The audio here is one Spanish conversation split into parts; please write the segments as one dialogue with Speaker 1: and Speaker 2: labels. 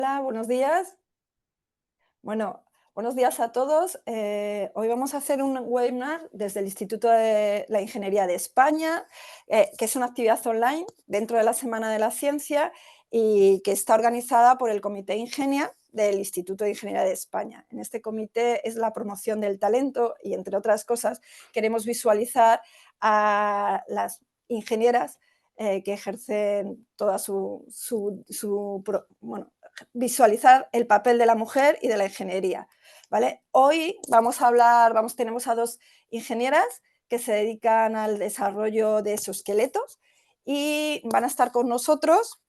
Speaker 1: Hola, buenos días. Bueno, buenos días a todos. Hoy vamos a hacer un webinar desde el Instituto de la Ingeniería de España, que es una actividad online dentro de la Semana de la Ciencia y que está organizada por el Comité Ingenia del Instituto de Ingeniería de España. En este comité es la promoción del talento y, entre otras cosas, queremos visualizar a las ingenieras que ejercen toda bueno, visualizar el papel de la mujer y de la ingeniería, ¿vale? Hoy tenemos a dos ingenieras que se dedican al desarrollo de exoesqueletos y van a estar con nosotros,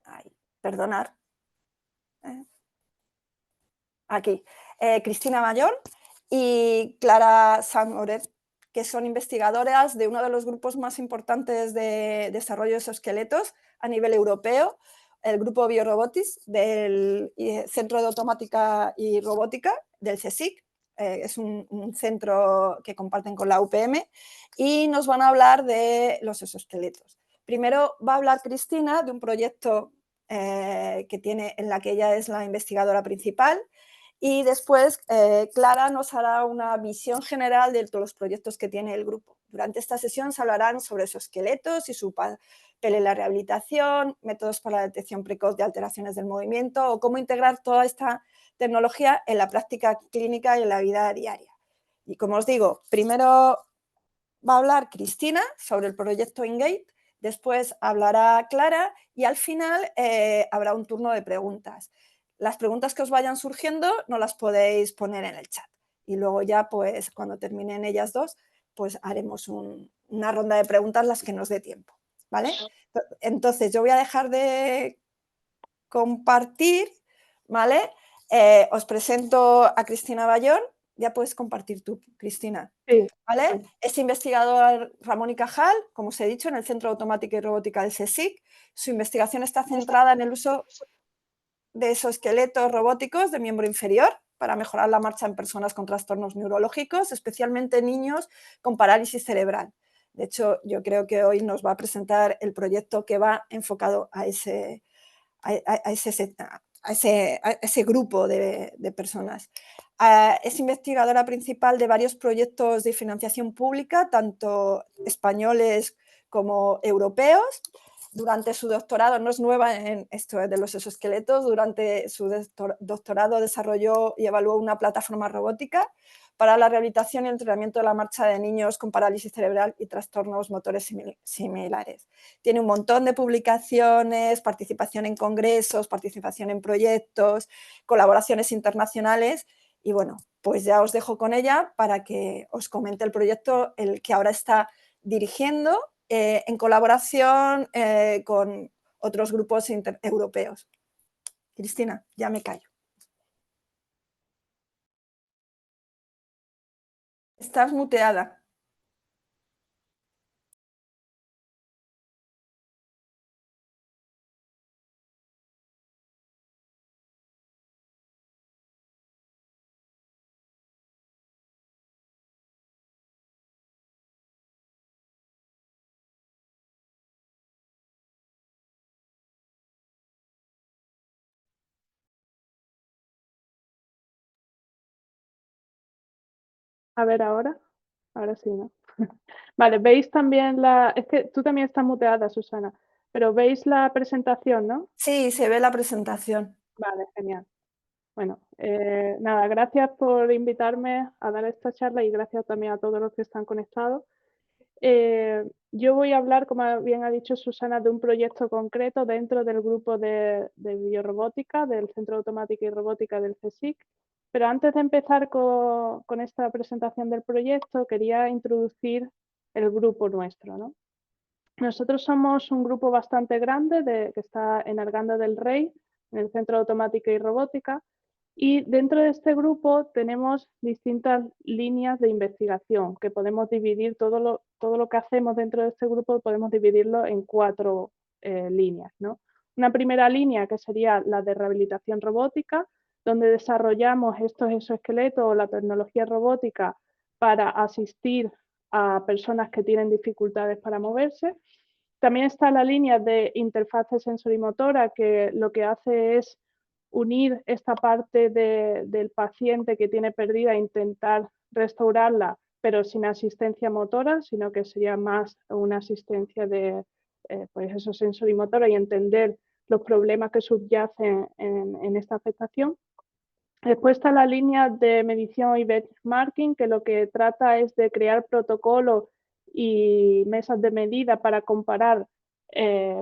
Speaker 1: ay, perdonar, eh, aquí, Cristina Mayor y Clara Samoret, que son investigadoras de uno de los grupos más importantes de desarrollo de exoesqueletos a nivel europeo, el grupo Biorobotics del Centro de Automática y Robótica del CSIC. Es un centro que comparten con la UPM y nos van a hablar de los exoesqueletos. Primero va a hablar Cristina de un proyecto que tiene, en la que ella es la investigadora principal, y después Clara nos hará una visión general de todos los proyectos que tiene el grupo. Durante esta sesión se hablarán sobre esos esqueletos y su papel en la rehabilitación, métodos para la detección precoz de alteraciones del movimiento o cómo integrar toda esta tecnología en la práctica clínica y en la vida diaria. Y como os digo, primero va a hablar Cristina sobre el proyecto Ingate, después hablará Clara y al final habrá un turno de preguntas. Las preguntas que os vayan surgiendo no las podéis poner en el chat. Y luego ya, pues, cuando terminen ellas dos, pues haremos una ronda de preguntas las que nos dé tiempo, ¿vale? Entonces, yo voy a dejar de compartir, ¿vale? Os presento a Cristina Bayón. Ya puedes compartir tú, Cristina.
Speaker 2: Sí,
Speaker 1: ¿Vale?
Speaker 2: sí.
Speaker 1: Es investigadora Ramón y Cajal, como os he dicho, en el Centro de Automática y Robótica del CSIC. Su investigación está centrada en el uso de exoesqueletos robóticos de miembro inferior para mejorar la marcha en personas con trastornos neurológicos, especialmente niños con parálisis cerebral. De hecho, yo creo que hoy nos va a presentar el proyecto que va enfocado a ese grupo de personas. Es investigadora principal de varios proyectos de financiación pública, tanto españoles como europeos. Durante su doctorado, no es nueva en esto de los exoesqueletos, durante su doctorado desarrolló y evaluó una plataforma robótica para la rehabilitación y entrenamiento de la marcha de niños con parálisis cerebral y trastornos motores similares. Tiene un montón de publicaciones, participación en congresos, participación en proyectos, colaboraciones internacionales y bueno, pues ya os dejo con ella para que os comente el proyecto, el que ahora está dirigiendo en colaboración con otros grupos europeos. Cristina, ya me callo. Estás muteada.
Speaker 2: A ver ahora sí, ¿no? Vale, veis también es que tú también estás muteada, Susana, pero veis la presentación, ¿no?
Speaker 1: Sí, se ve la presentación.
Speaker 2: Vale, genial. Bueno, nada, gracias por invitarme a dar esta charla y gracias también a todos los que están conectados. Yo voy a hablar, como bien ha dicho Susana, de un proyecto concreto dentro del grupo de biorrobótica del Centro de Automática y Robótica del CSIC. Pero antes de empezar con esta presentación del proyecto, quería introducir el grupo nuestro, ¿no? Nosotros somos un grupo bastante grande que está en Arganda del Rey, en el Centro de Automática y Robótica, y dentro de este grupo tenemos distintas líneas de investigación que podemos dividir, todo lo que hacemos dentro de este grupo podemos dividirlo en 4 líneas, ¿no? Una primera línea que sería la de rehabilitación robótica, donde desarrollamos estos exoesqueletos o la tecnología robótica para asistir a personas que tienen dificultades para moverse. También está la línea de interfase sensorimotora, que lo que hace es unir esta parte del paciente que tiene perdida e intentar restaurarla, pero sin asistencia motora, sino que sería más una asistencia de pues eso, sensorimotora y entender los problemas que subyacen en esta afectación. Después está la línea de medición y benchmarking, que lo que trata es de crear protocolos y mesas de medida para comparar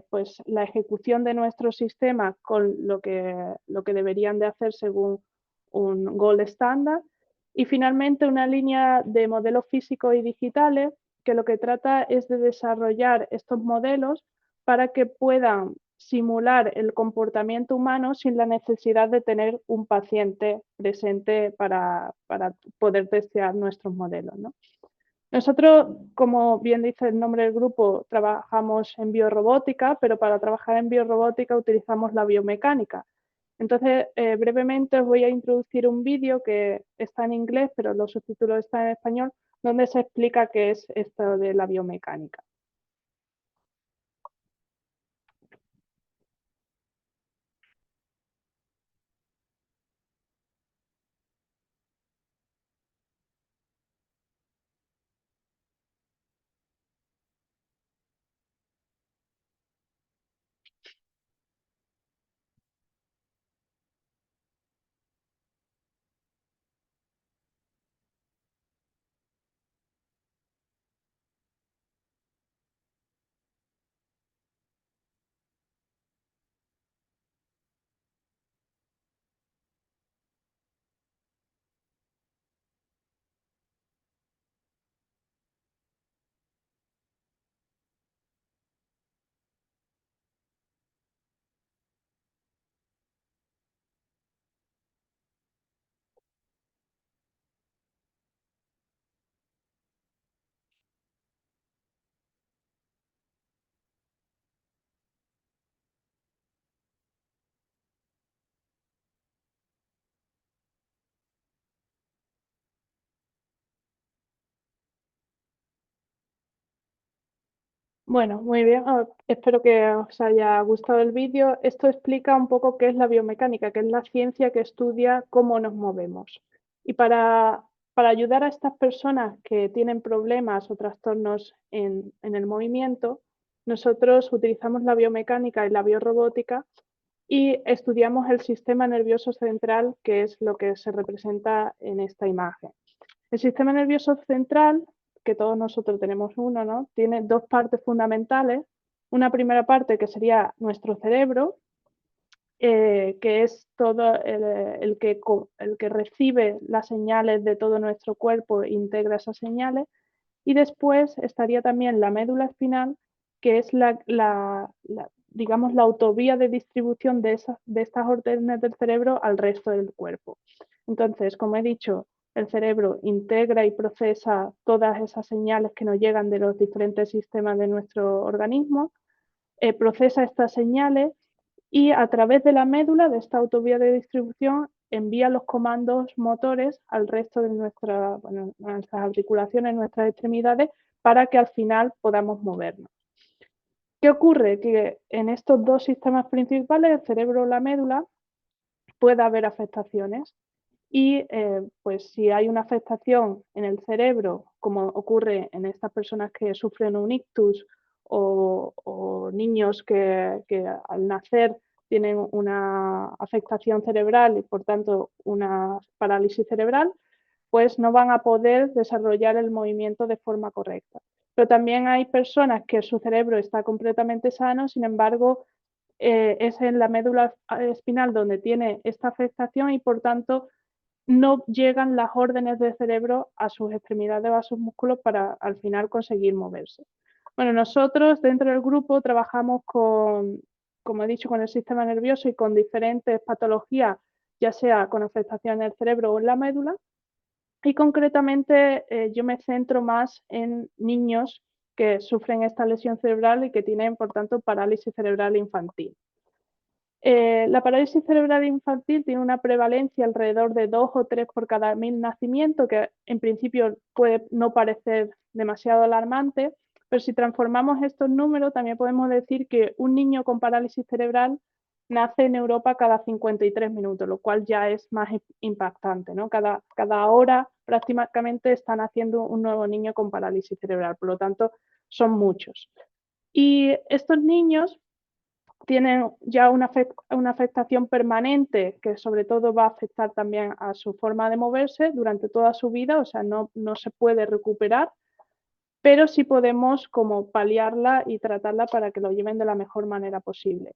Speaker 2: pues, la ejecución de nuestro sistema con lo que deberían de hacer según un gold estándar. Y finalmente una línea de modelos físicos y digitales, que lo que trata es de desarrollar estos modelos para que puedan simular el comportamiento humano sin la necesidad de tener un paciente presente para poder testear nuestros modelos, ¿no? Nosotros, como bien dice el nombre del grupo, trabajamos en biorrobótica, pero para trabajar en biorrobótica utilizamos la biomecánica. Entonces, brevemente os voy a introducir un vídeo que está en inglés, pero los subtítulos están en español, donde se explica qué es esto de la biomecánica. Bueno, muy bien. Espero que os haya gustado el vídeo. Esto explica un poco qué es la biomecánica, que es la ciencia que estudia cómo nos movemos. Y para ayudar a estas personas que tienen problemas o trastornos en el movimiento, nosotros utilizamos la biomecánica y la biorrobótica y estudiamos el sistema nervioso central, que es lo que se representa en esta imagen. El sistema nervioso central, que todos nosotros tenemos uno, ¿no? Tiene dos partes fundamentales. Una primera parte que sería nuestro cerebro, que es todo el que recibe las señales de todo nuestro cuerpo e integra esas señales. Y después estaría también la médula espinal, que es digamos, la autovía de distribución de estas órdenes del cerebro al resto del cuerpo. Entonces, como he dicho, el cerebro integra y procesa todas esas señales que nos llegan de los diferentes sistemas de nuestro organismo, procesa estas señales y a través de la médula, de esta autovía de distribución, envía los comandos motores al resto de nuestras articulaciones, nuestras extremidades, para que al final podamos movernos. ¿Qué ocurre? Que en estos dos sistemas principales, el cerebro o la médula, puede haber afectaciones. Y pues si hay una afectación en el cerebro, como ocurre en estas personas que sufren un ictus o niños que al nacer tienen una afectación cerebral y por tanto una parálisis cerebral, pues no van a poder desarrollar el movimiento de forma correcta. Pero también hay personas que su cerebro está completamente sano, sin embargo, es en la médula espinal donde tiene esta afectación y por tanto no llegan las órdenes del cerebro a sus extremidades o a sus músculos para al final conseguir moverse. Bueno, nosotros dentro del grupo trabajamos como he dicho, con el sistema nervioso y con diferentes patologías, ya sea con afectación en el cerebro o en la médula. Y concretamente yo me centro más en niños que sufren esta lesión cerebral y que tienen, por tanto, parálisis cerebral infantil. La parálisis cerebral infantil tiene una prevalencia alrededor de 2 o 3 por cada 1000 nacimientos, que en principio puede no parecer demasiado alarmante, Pero si transformamos estos números, también podemos decir que un niño con parálisis cerebral nace en Europa cada 53 minutos, lo cual ya es más impactante, ¿no? Cada hora prácticamente están naciendo un nuevo niño con parálisis cerebral, por lo tanto, son muchos. Y estos niños tienen ya una afectación permanente que sobre todo va a afectar también a su forma de moverse durante toda su vida, o sea, no se puede recuperar, pero sí podemos como paliarla y tratarla para que lo lleven de la mejor manera posible.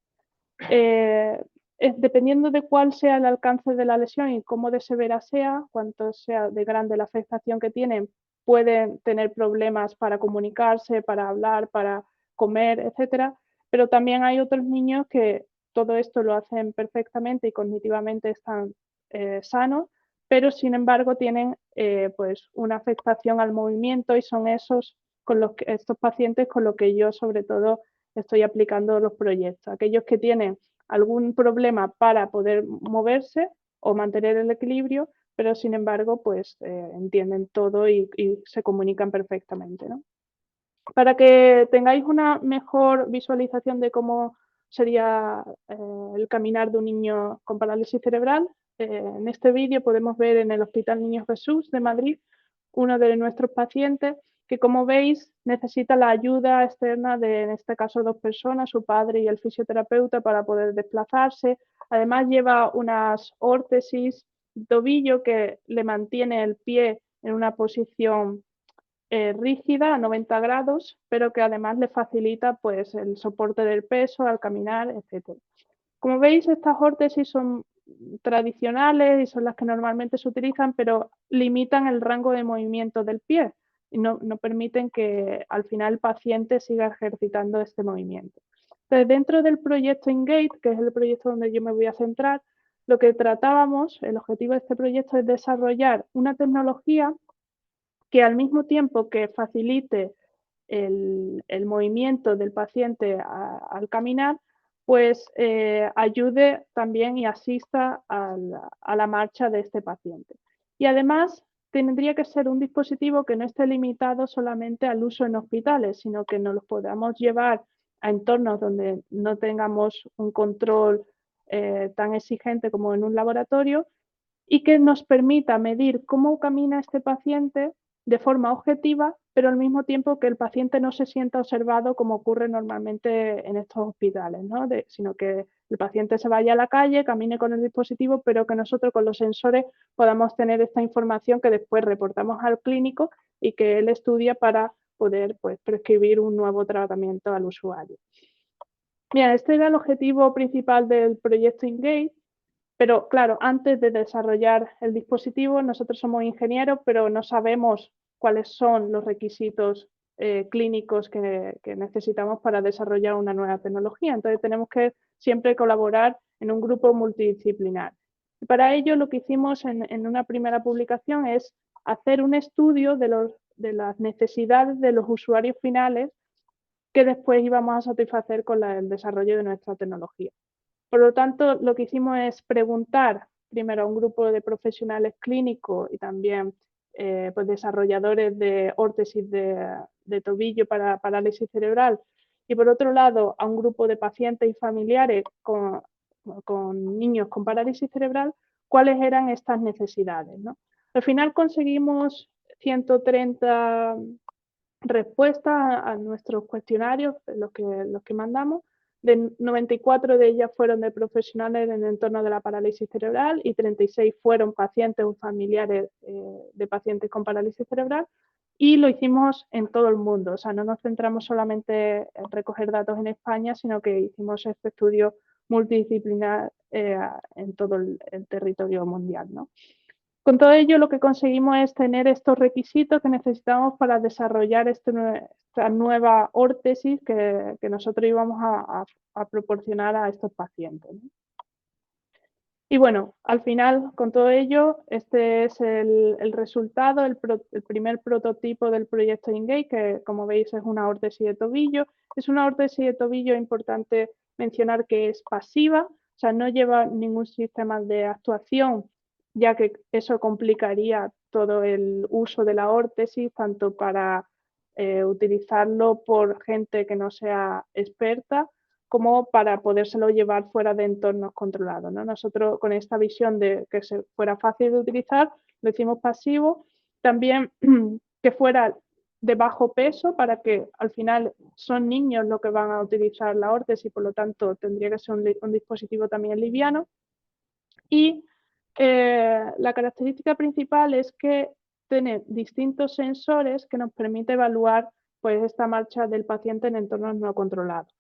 Speaker 2: Dependiendo de cuál sea el alcance de la lesión y cómo de severa sea, cuánto sea de grande la afectación que tienen, pueden tener problemas para comunicarse, para hablar, para comer, etcétera. Pero también hay otros niños que todo esto lo hacen perfectamente y cognitivamente están sanos, pero sin embargo tienen pues una afectación al movimiento y son estos pacientes con los que yo sobre todo estoy aplicando los proyectos. Aquellos que tienen algún problema para poder moverse o mantener el equilibrio, pero sin embargo pues entienden todo y se comunican perfectamente, ¿no? Para que tengáis una mejor visualización de cómo sería el caminar de un niño con parálisis cerebral, en este vídeo podemos ver en el Hospital Niño Jesús de Madrid uno de nuestros pacientes que, como veis, necesita la ayuda externa de, en este caso, dos personas, su padre y el fisioterapeuta, para poder desplazarse. Además lleva unas órtesis de tobillo que le mantiene el pie en una posición rígida a 90 grados, pero que además le facilita pues, el soporte del peso al caminar, etc. Como veis, estas órtesis son tradicionales y son las que normalmente se utilizan, pero limitan el rango de movimiento del pie y no permiten que al final el paciente siga ejercitando este movimiento. Entonces, dentro del proyecto Engage, que es el proyecto donde yo me voy a centrar, lo que tratábamos, el objetivo de este proyecto es desarrollar una tecnología que al mismo tiempo que facilite el movimiento del paciente al caminar, pues ayude también y asista a la marcha de este paciente. Y además tendría que ser un dispositivo que no esté limitado solamente al uso en hospitales, sino que nos lo podamos llevar a entornos donde no tengamos un control tan exigente como en un laboratorio y que nos permita medir cómo camina este paciente de forma objetiva, pero al mismo tiempo que el paciente no se sienta observado como ocurre normalmente en estos hospitales, ¿no? Sino que el paciente se vaya a la calle, camine con el dispositivo, pero que nosotros con los sensores podamos tener esta información que después reportamos al clínico y que él estudia para poder pues, prescribir un nuevo tratamiento al usuario. Bien, este era el objetivo principal del proyecto Engage. Pero claro, antes de desarrollar el dispositivo, nosotros somos ingenieros, pero no sabemos cuáles son los requisitos clínicos que necesitamos para desarrollar una nueva tecnología. Entonces tenemos que siempre colaborar en un grupo multidisciplinar. Y para ello lo que hicimos en una primera publicación es hacer un estudio de las necesidades de los usuarios finales que después íbamos a satisfacer con el desarrollo de nuestra tecnología. Por lo tanto, lo que hicimos es preguntar primero a un grupo de profesionales clínicos y también pues desarrolladores de órtesis de tobillo para parálisis cerebral, y por otro lado a un grupo de pacientes y familiares con niños con parálisis cerebral, cuáles eran estas necesidades, ¿no? Al final conseguimos 130 respuestas a nuestros cuestionarios, los que mandamos. 94 de ellas fueron de profesionales en el entorno de la parálisis cerebral y 36 fueron pacientes o familiares de pacientes con parálisis cerebral, y lo hicimos en todo el mundo. O sea, no nos centramos solamente en recoger datos en España, sino que hicimos este estudio multidisciplinar en todo el territorio mundial, ¿no? Con todo ello, lo que conseguimos es tener estos requisitos que necesitamos para desarrollar esta nueva órtesis que nosotros íbamos a proporcionar a estos pacientes, ¿no? Y bueno, al final, con todo ello, este es el resultado, el primer prototipo del proyecto Engage, que como veis es una órtesis de tobillo. Es una órtesis de tobillo importante mencionar que es pasiva, o sea, no lleva ningún sistema de actuación, ya que eso complicaría todo el uso de la órtesis, tanto para utilizarlo por gente que no sea experta, como para podérselo llevar fuera de entornos controlados, ¿no? Nosotros con esta visión de que se fuera fácil de utilizar, lo hicimos pasivo, también que fuera de bajo peso para que al final son niños los que van a utilizar la órtesis y por lo tanto tendría que ser un dispositivo también liviano. Y la característica principal es que tiene distintos sensores que nos permite evaluar pues, esta marcha del paciente en entornos no controlados.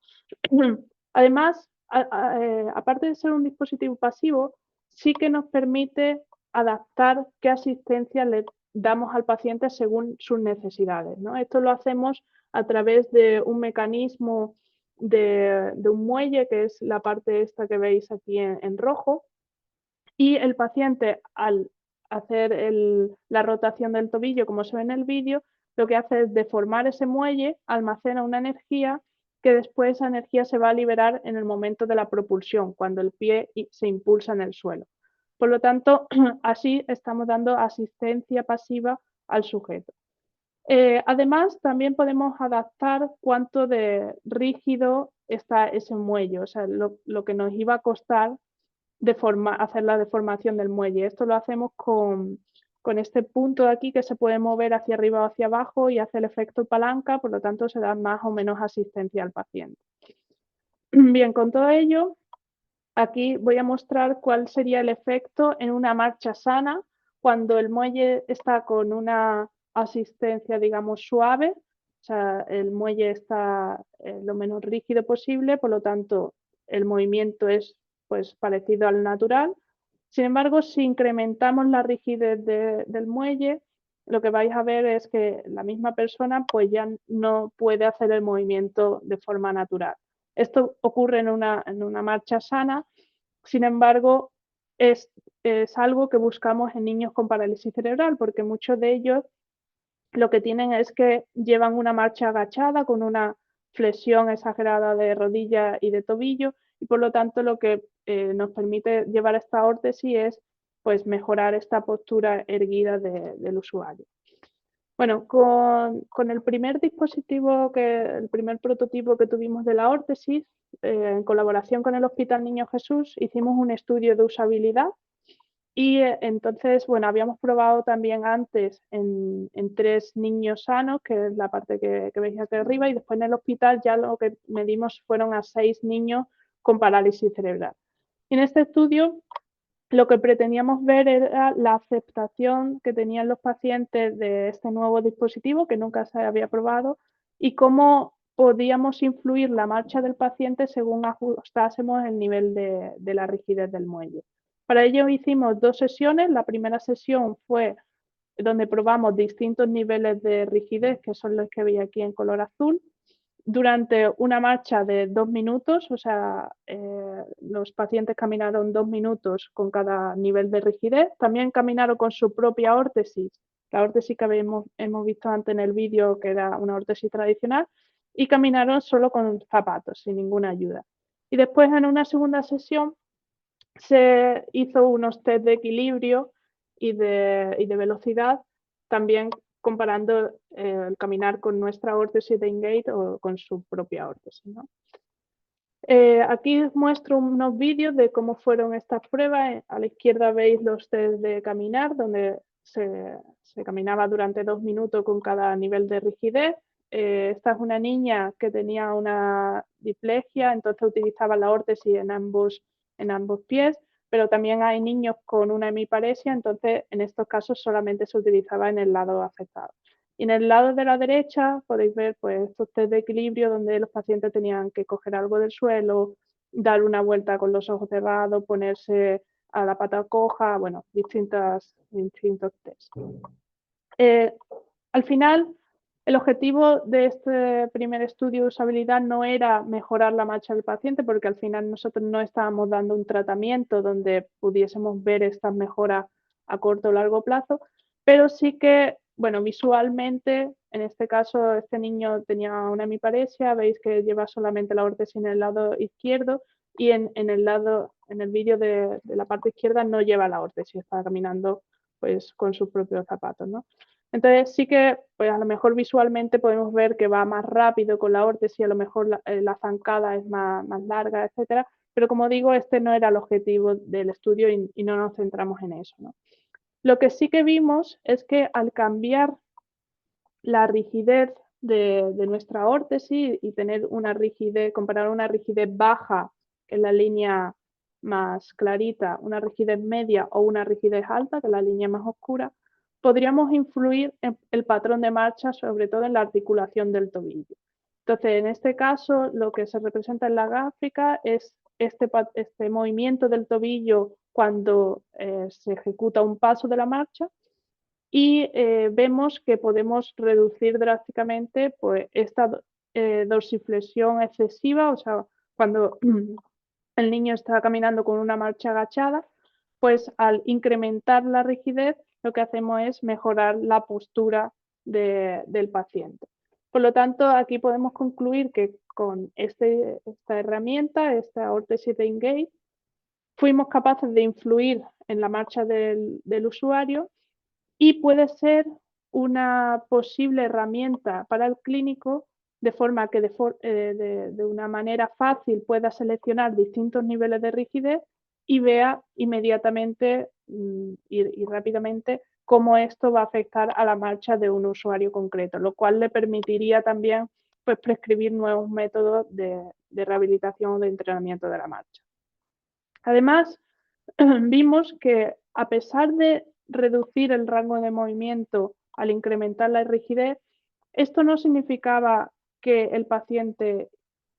Speaker 2: Además, aparte de ser un dispositivo pasivo, sí que nos permite adaptar qué asistencia le damos al paciente según sus necesidades, ¿no? Esto lo hacemos a través de un mecanismo de un muelle, que es la parte esta que veis aquí en rojo, y el paciente al hacer la rotación del tobillo, como se ve en el vídeo, lo que hace es deformar ese muelle, almacena una energía que después esa energía se va a liberar en el momento de la propulsión, cuando el pie se impulsa en el suelo. Por lo tanto, así estamos dando asistencia pasiva al sujeto. Además, también podemos adaptar cuánto de rígido está ese muelle, o sea, lo que nos iba a costar hacer la deformación del muelle. Esto lo hacemos con este punto de aquí que se puede mover hacia arriba o hacia abajo y hace el efecto palanca, por lo tanto se da más o menos asistencia al paciente. Bien, con todo ello, aquí voy a mostrar cuál sería el efecto en una marcha sana cuando el muelle está con una asistencia, digamos, suave, o sea, el muelle está lo menos rígido posible, por lo tanto, el movimiento es pues parecido al natural. Sin embargo, si incrementamos la rigidez del muelle, lo que vais a ver es que la misma persona pues ya no puede hacer el movimiento de forma natural. Esto ocurre en una marcha sana, sin embargo, es algo que buscamos en niños con parálisis cerebral, porque muchos de ellos lo que tienen es que llevan una marcha agachada con una flexión exagerada de rodilla y de tobillo y por lo tanto lo que nos permite llevar esta órtesis es pues, mejorar esta postura erguida del usuario. Bueno, con el primer el primer prototipo que tuvimos de la órtesis, en colaboración con el Hospital Niño Jesús, hicimos un estudio de usabilidad y entonces, bueno, habíamos probado también antes en 3 niños sanos, que es la parte que veis aquí arriba, y después en el hospital ya lo que medimos fueron a 6 niños con parálisis cerebral. Y en este estudio lo que pretendíamos ver era la aceptación que tenían los pacientes de este nuevo dispositivo que nunca se había probado y cómo podíamos influir la marcha del paciente según ajustásemos el nivel de la rigidez del muelle. Para ello hicimos 2 sesiones. La primera sesión fue donde probamos distintos niveles de rigidez, que son los que veis aquí en color azul, durante una marcha de 2 minutos, o sea, los pacientes caminaron 2 minutos con cada nivel de rigidez. También caminaron con su propia órtesis, la órtesis que hemos visto antes en el vídeo, que era una órtesis tradicional, y caminaron solo con zapatos, sin ninguna ayuda. Y después, en una segunda sesión, se hizo unos test de equilibrio y de velocidad, también comparando el caminar con nuestra órtesis de Ingate o con su propia órtesis, ¿no? Aquí os muestro unos vídeos de cómo fueron estas pruebas. A la izquierda veis los test de caminar, donde se caminaba durante 2 minutos con cada nivel de rigidez. Esta es una niña que tenía una diplegia, entonces utilizaba la órtesis en ambos pies, pero también hay niños con una hemiparesia, entonces en estos casos solamente se utilizaba en el lado afectado. Y en el lado de la derecha podéis ver pues, estos test de equilibrio donde los pacientes tenían que coger algo del suelo, dar una vuelta con los ojos cerrados, ponerse a la pata coja, bueno, distintos test. Al final, el objetivo de este primer estudio de usabilidad no era mejorar la marcha del paciente, porque al final nosotros no estábamos dando un tratamiento donde pudiésemos ver estas mejoras a corto o largo plazo, pero sí que, bueno, visualmente, en este caso, este niño tenía una hemiparesia, veis que lleva solamente la órtesis en el lado izquierdo y en el vídeo de la parte izquierda no lleva la órtesis, está caminando pues con sus propios zapatos, ¿no? Entonces sí que pues a lo mejor visualmente podemos ver que va más rápido con la órtesis, a lo mejor la zancada es más larga, etcétera, pero como digo, este no era el objetivo del estudio y no nos centramos en eso, ¿no? Lo que sí que vimos es que al cambiar la rigidez de nuestra órtesis y tener una rigidez, comparar una rigidez baja, que es la línea más clarita, una rigidez media o una rigidez alta, que es la línea más oscura, podríamos influir en el patrón de marcha, sobre todo en la articulación del tobillo. Entonces, en este caso, lo que se representa en la gráfica es este movimiento del tobillo cuando se ejecuta un paso de la marcha y vemos que podemos reducir drásticamente pues, esta dorsiflexión excesiva, o sea, cuando el niño está caminando con una marcha agachada, pues al incrementar la rigidez lo que hacemos es mejorar la postura del paciente. Por lo tanto, aquí podemos concluir que con esta herramienta, esta órtesis de Ingate, fuimos capaces de influir en la marcha del usuario y puede ser una posible herramienta para el clínico de forma que de una manera fácil pueda seleccionar distintos niveles de rigidez y vea inmediatamente y rápidamente cómo esto va a afectar a la marcha de un usuario concreto, lo cual le permitiría también pues, prescribir nuevos métodos de rehabilitación o de entrenamiento de la marcha. Además, vimos que a pesar de reducir el rango de movimiento al incrementar la rigidez, esto no significaba que el paciente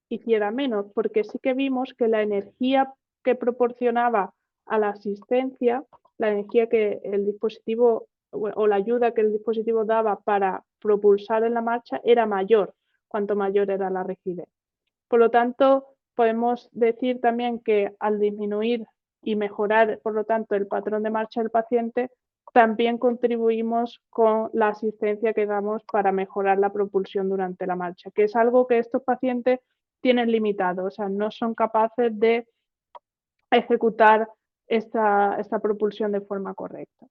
Speaker 2: hiciera menos, porque sí que vimos que la energía que proporcionaba a la asistencia, la energía que el dispositivo o la ayuda que el dispositivo daba para propulsar en la marcha era mayor, cuanto mayor era la rigidez. Por lo tanto, podemos decir también que al disminuir y mejorar, por lo tanto, el patrón de marcha del paciente, también contribuimos con la asistencia que damos para mejorar la propulsión durante la marcha, que es algo que estos pacientes tienen limitado, o sea, no son capaces de ejecutar esta propulsión de forma correcta.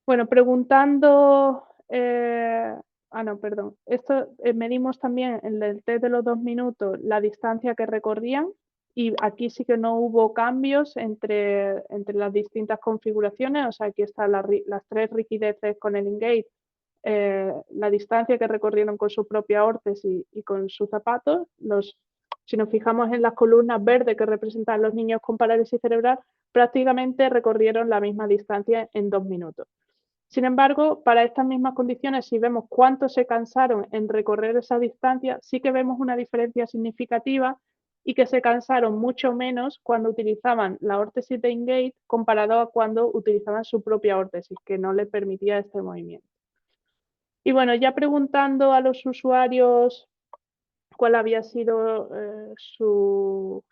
Speaker 2: Bueno, preguntando, no, perdón, esto medimos también en el test de los 2 minutos la distancia que recorrían y aquí sí que no hubo cambios entre las distintas configuraciones, o sea, aquí están las 3 rigideces con el Ingate, la distancia que recorrieron con su propia órtesis y con sus zapatos. Si nos fijamos en las columnas verdes que representan los niños con parálisis cerebral, prácticamente recorrieron la misma distancia en 2 minutos. Sin embargo, para estas mismas condiciones, si vemos cuánto se cansaron en recorrer esa distancia, sí que vemos una diferencia significativa y que se cansaron mucho menos cuando utilizaban la órtesis de Ingate comparado a cuando utilizaban su propia órtesis, que no les permitía este movimiento. Y bueno, ya preguntando a los usuarios cuál había sido su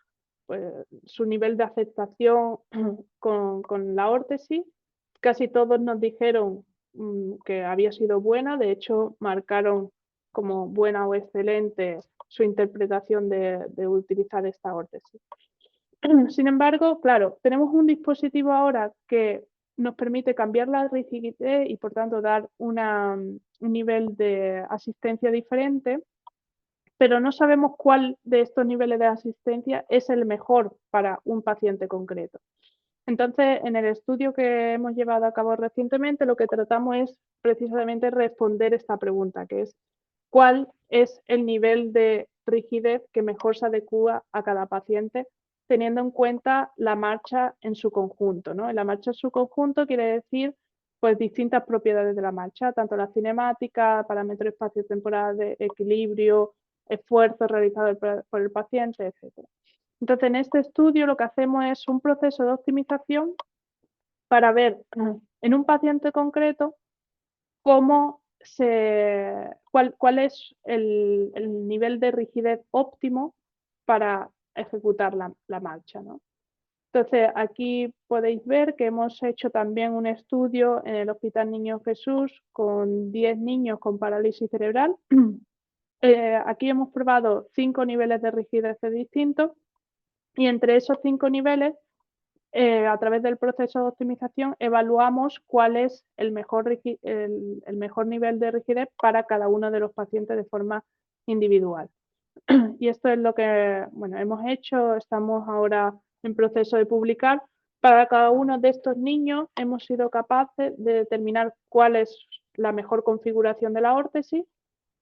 Speaker 2: nivel de aceptación con la órtesis, casi todos nos dijeron que había sido buena, de hecho marcaron como buena o excelente su interpretación de utilizar esta órtesis. Sin embargo, claro, tenemos un dispositivo ahora que nos permite cambiar la rigidez y por tanto dar un nivel de asistencia diferente, pero no sabemos cuál de estos niveles de asistencia es el mejor para un paciente concreto. Entonces, en el estudio que hemos llevado a cabo recientemente, lo que tratamos es precisamente responder esta pregunta, que es ¿cuál es el nivel de rigidez que mejor se adecua a cada paciente, teniendo en cuenta la marcha en su conjunto, ¿no? La marcha en su conjunto quiere decir pues distintas propiedades de la marcha, tanto la cinemática, parámetro espacio-temporal, de equilibrio, esfuerzo realizado por el paciente, etc. Entonces, en este estudio lo que hacemos es un proceso de optimización para ver en un paciente concreto cuál es el nivel de rigidez óptimo para ejecutar la marcha, ¿no? Entonces, aquí podéis ver que hemos hecho también un estudio en el Hospital Niño Jesús con 10 niños con parálisis cerebral. Aquí hemos probado 5 niveles de rigidez distintos y entre esos 5 niveles a través del proceso de optimización evaluamos cuál es el mejor nivel de rigidez para cada uno de los pacientes de forma individual. Y esto es lo que hemos hecho, estamos ahora en proceso de publicar. Para cada uno de estos niños hemos sido capaces de determinar cuál es la mejor configuración de la órtesis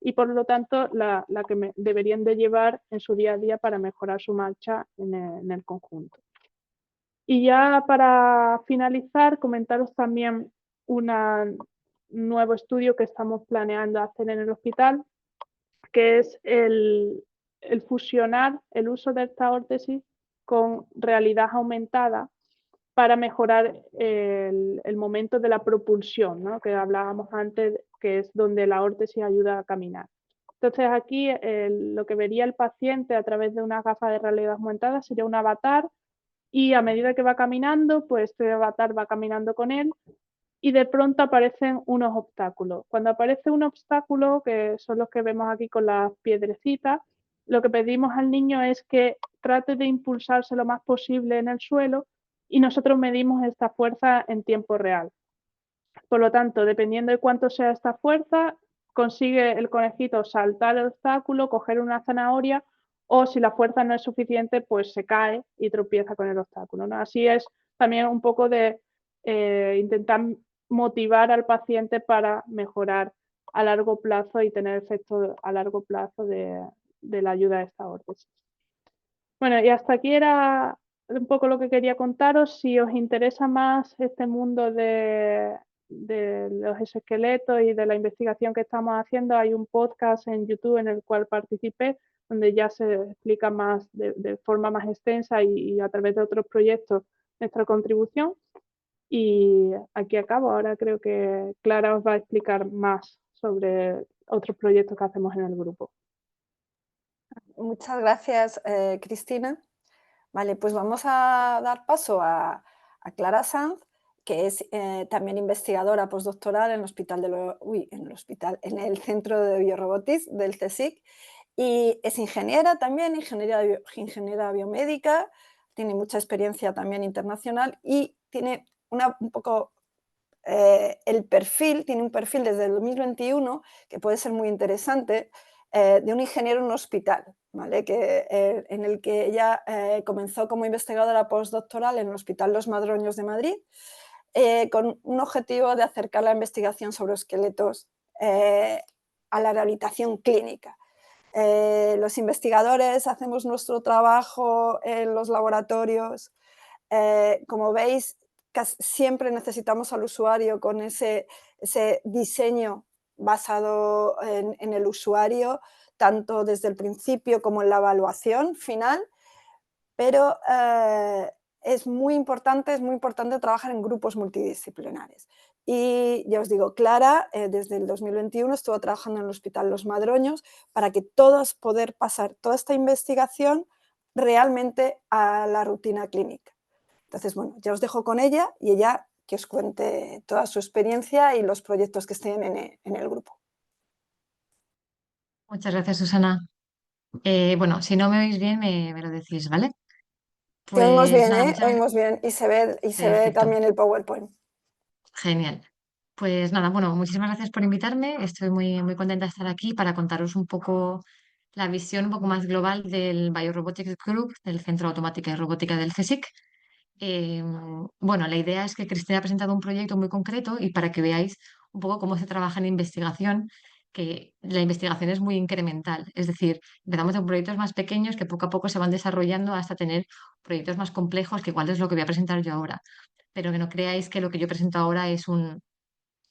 Speaker 2: y por lo tanto la que deberían de llevar en su día a día para mejorar su marcha en el conjunto. Y ya para finalizar, comentaros también un nuevo estudio que estamos planeando hacer en el hospital, que es el fusionar el uso de esta órtesis con realidad aumentada para mejorar el momento de la propulsión, ¿no? Que hablábamos antes, que es donde la órtesis ayuda a caminar. Entonces aquí lo que vería el paciente a través de una gafa de realidad aumentada sería un avatar y a medida que va caminando, pues este avatar va caminando con él y de pronto aparecen unos obstáculos. Cuando aparece un obstáculo, que son los que vemos aquí con las piedrecitas, lo que pedimos al niño es que trate de impulsarse lo más posible en el suelo y nosotros medimos esta fuerza en tiempo real. Por lo tanto, dependiendo de cuánto sea esta fuerza, consigue el conejito saltar el obstáculo, coger una zanahoria o si la fuerza no es suficiente, pues se cae y tropieza con el obstáculo, ¿no? Así es también un poco de intentar motivar al paciente para mejorar a largo plazo y tener efecto a largo plazo de la ayuda de esta órtesis. Bueno, y hasta aquí era un poco lo que quería contaros. Si os interesa más este mundo de los exoesqueletos y de la investigación que estamos haciendo, hay un podcast en YouTube en el cual participé, donde ya se explica más de forma más extensa y a través de otros proyectos nuestra contribución. Y aquí acabo. Ahora creo que Clara os va a explicar más sobre otros proyectos que hacemos en el grupo.
Speaker 1: Muchas gracias, Cristina. Vale, pues vamos a dar paso a Clara Sanz, que es también investigadora postdoctoral en el hospital en el Centro de Biorobotics del CSIC, y es ingeniera también, ingeniera biomédica, tiene mucha experiencia también internacional y tiene un poco tiene un perfil desde el 2021 que puede ser muy interesante, de un ingeniero en un hospital, ¿vale? En el que ella comenzó como investigadora postdoctoral en el Hospital Los Madroños de Madrid, con un objetivo de acercar la investigación sobre esqueletos a la rehabilitación clínica. Los investigadores hacemos nuestro trabajo en los laboratorios. Como veis, siempre necesitamos al usuario con ese diseño basado en el usuario, tanto desde el principio como en la evaluación final, pero es muy importante trabajar en grupos multidisciplinares. Y ya os digo, Clara, desde el 2021 estuvo trabajando en el Hospital Los Madroños para que todos poder pasar toda esta investigación realmente a la rutina clínica. Entonces, bueno, ya os dejo con ella y ella que os cuente toda su experiencia y los proyectos que estén en el grupo.
Speaker 3: Muchas gracias, Susana. Bueno, si no me oís bien, me lo decís, ¿vale?
Speaker 1: Te oímos
Speaker 3: Pues
Speaker 1: bien,
Speaker 3: nada,
Speaker 1: ¿eh? Oímos bien y se ve
Speaker 3: Perfecto,
Speaker 1: también el PowerPoint.
Speaker 3: genial. Pues nada, bueno, muchísimas gracias por invitarme. Estoy muy contenta de estar aquí para contaros un poco la visión un poco más global del Biorobotics Group, del Centro de Automática y Robótica del CSIC. Bueno, la idea es que Cristina ha presentado un proyecto muy concreto y para que veáis un poco cómo se trabaja en investigación, que la investigación es muy incremental. Es decir, empezamos con proyectos más pequeños que poco a poco se van desarrollando hasta tener proyectos más complejos, que igual es lo que voy a presentar yo ahora. Pero que no creáis que lo que yo presento ahora es un